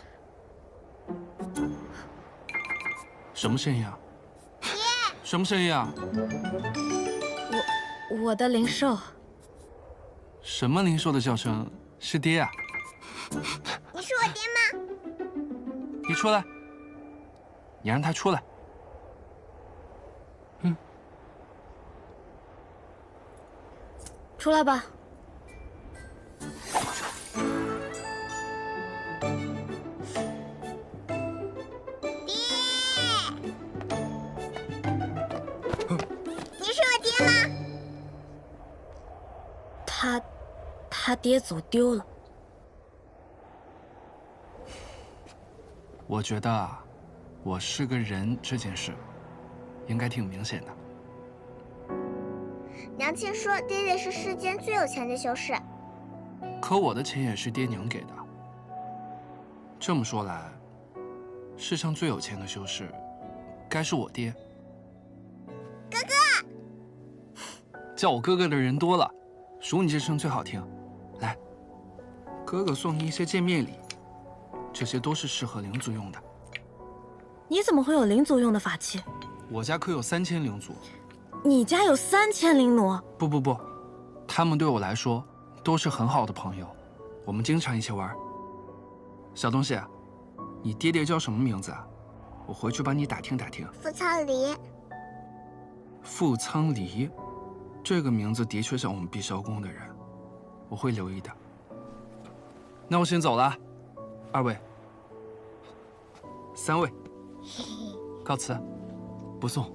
什么声音啊？爹。什么声音啊？我的灵兽。什么灵兽的叫声？是爹啊？你是我爹吗？你出来，你让他出来。出来吧。他爹祖丢了。我觉得啊，我是个人这件事，应该挺明显的。娘亲说爹爹是世间最有钱的修士，可我的钱也是爹娘给的。这么说来，世上最有钱的修士，该是我爹。哥哥，叫我哥哥的人多了，数你这声最好听。来，哥哥送你一些见面礼，这些都是适合灵族用的。你怎么会有灵族用的法器？我家可有3000灵族。你家有3000灵奴？不，他们对我来说都是很好的朋友，我们经常一起玩。小东西，你爹爹叫什么名字啊？我回去帮你打听打听。傅苍离。傅苍离，这个名字的确像我们碧霄宫的人，我会留意的。那我先走了，2位、3位，告辞。不送。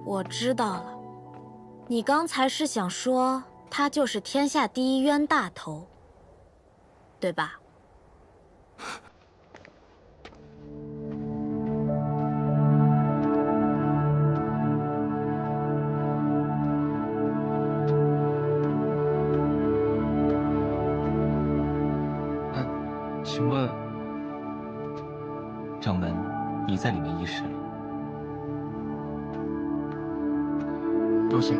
我知道了，你刚才是想说他就是天下第一冤大头，对吧？请问，掌门已在里面议事了？多谢。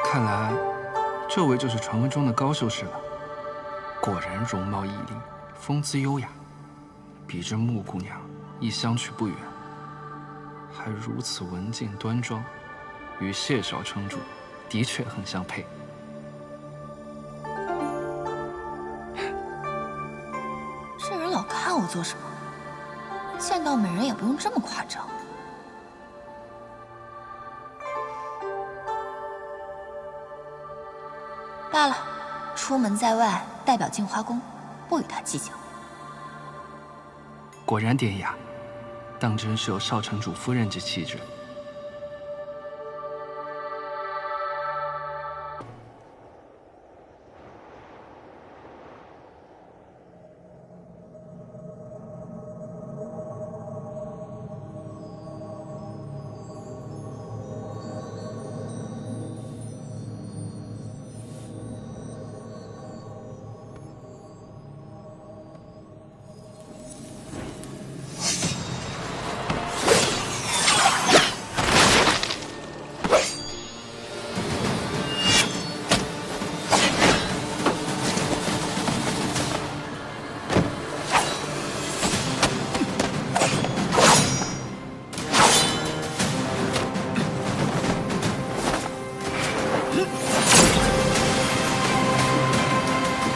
看来，这位就是传闻中的高修士了。果然容貌屹立，风姿优雅，比这穆姑娘亦相去不远。还如此文静端庄，与谢少城主的确很相配。这人老看我做什么？见到美人也不用这么夸张。罢了，出门在外，代表镜花宫，不与他计较。果然典雅，当真是有少城主夫人之气质。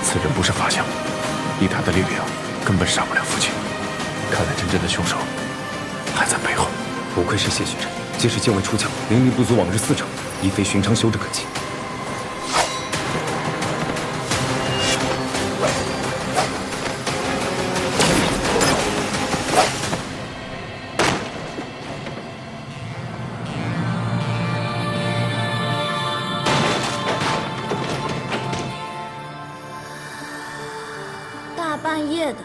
此人不是法相，以他的力量，根本杀不了父亲。看来真正的凶手还在背后。不愧是谢学臣，即使剑未出鞘，灵力不足往日4成，亦非寻常修者可及。大半夜的，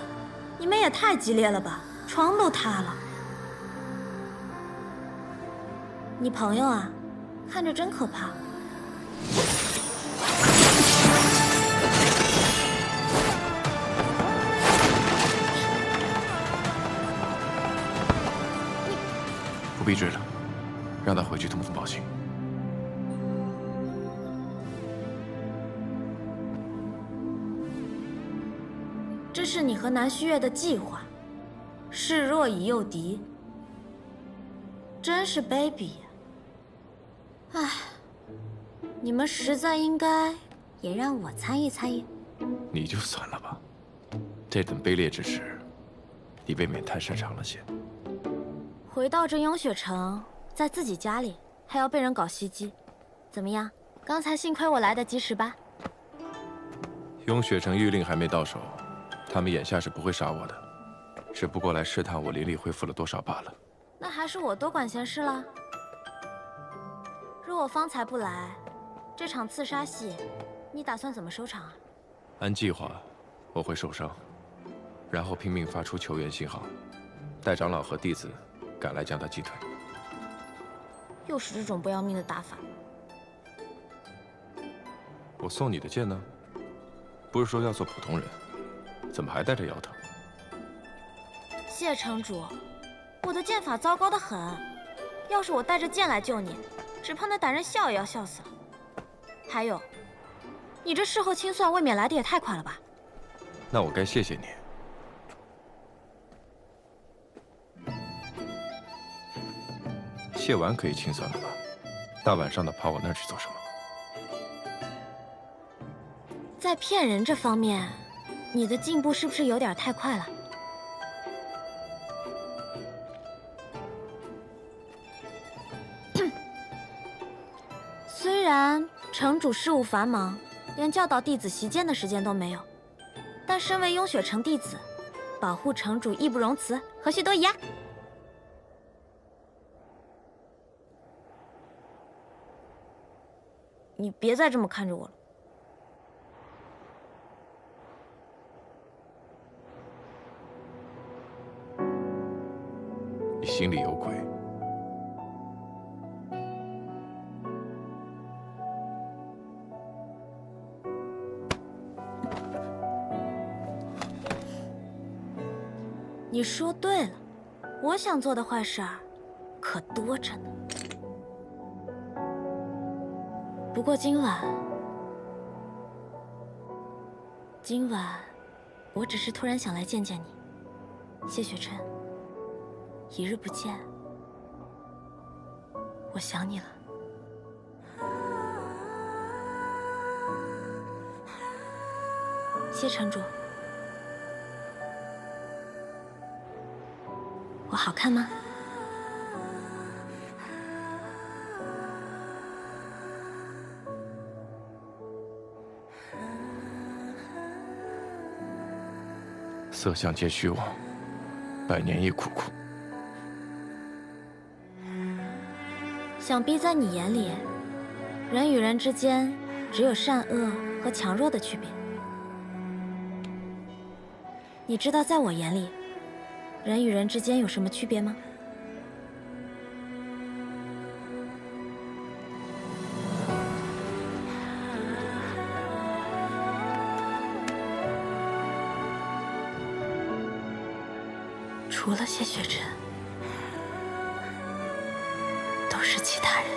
你们也太激烈了吧，床都塌了。你朋友啊，看着真可怕。不必追了，让他回去通风报信。这是你和南虚月的计划，示弱以诱敌，真是卑鄙呀！唉，你们实在应该也让我参与参与。你就算了吧，这等卑劣之事，你未免太擅长了些。回到这雍雪城，在自己家里还要被人搞袭击，怎么样？刚才幸亏我来得及时吧？雍雪城谕令还没到手，他们眼下是不会杀我的，只不过来试探我灵力恢复了多少罢了。那还是我多管闲事了。若我方才不来，这场刺杀戏，你打算怎么收场啊？按计划，我会受伤，然后拼命发出求援信号，待长老和弟子赶来将他击退。又是这种不要命的打法。我送你的剑呢？不是说要做普通人，怎么还带着摇头？谢城主，我的剑法糟糕得很，要是我带着剑来救你，只怕那歹人笑也要笑死了。还有，你这事后清算未免来得也太快了吧？那我该谢谢你。谢完可以清算了吧？大晚上的跑我那儿去做什么？在骗人这方面，你的进步是不是有点太快了？虽然城主事务繁忙，连教导弟子习剑的时间都没有，但身为雍雪城弟子，保护城主义不容辞，何须多疑啊？你别再这么看着我了。你心里有鬼。你说对了，我想做的坏事儿可多着呢。不过今晚，我只是突然想来见见你，谢雪琛。一日不见，我想你了。谢城主，我好看吗？色相皆虚妄，百年亦苦苦。想必在你眼里，人与人之间只有善恶和强弱的区别。你知道在我眼里，人与人之间有什么区别吗？除了谢雪琛，都是其他人。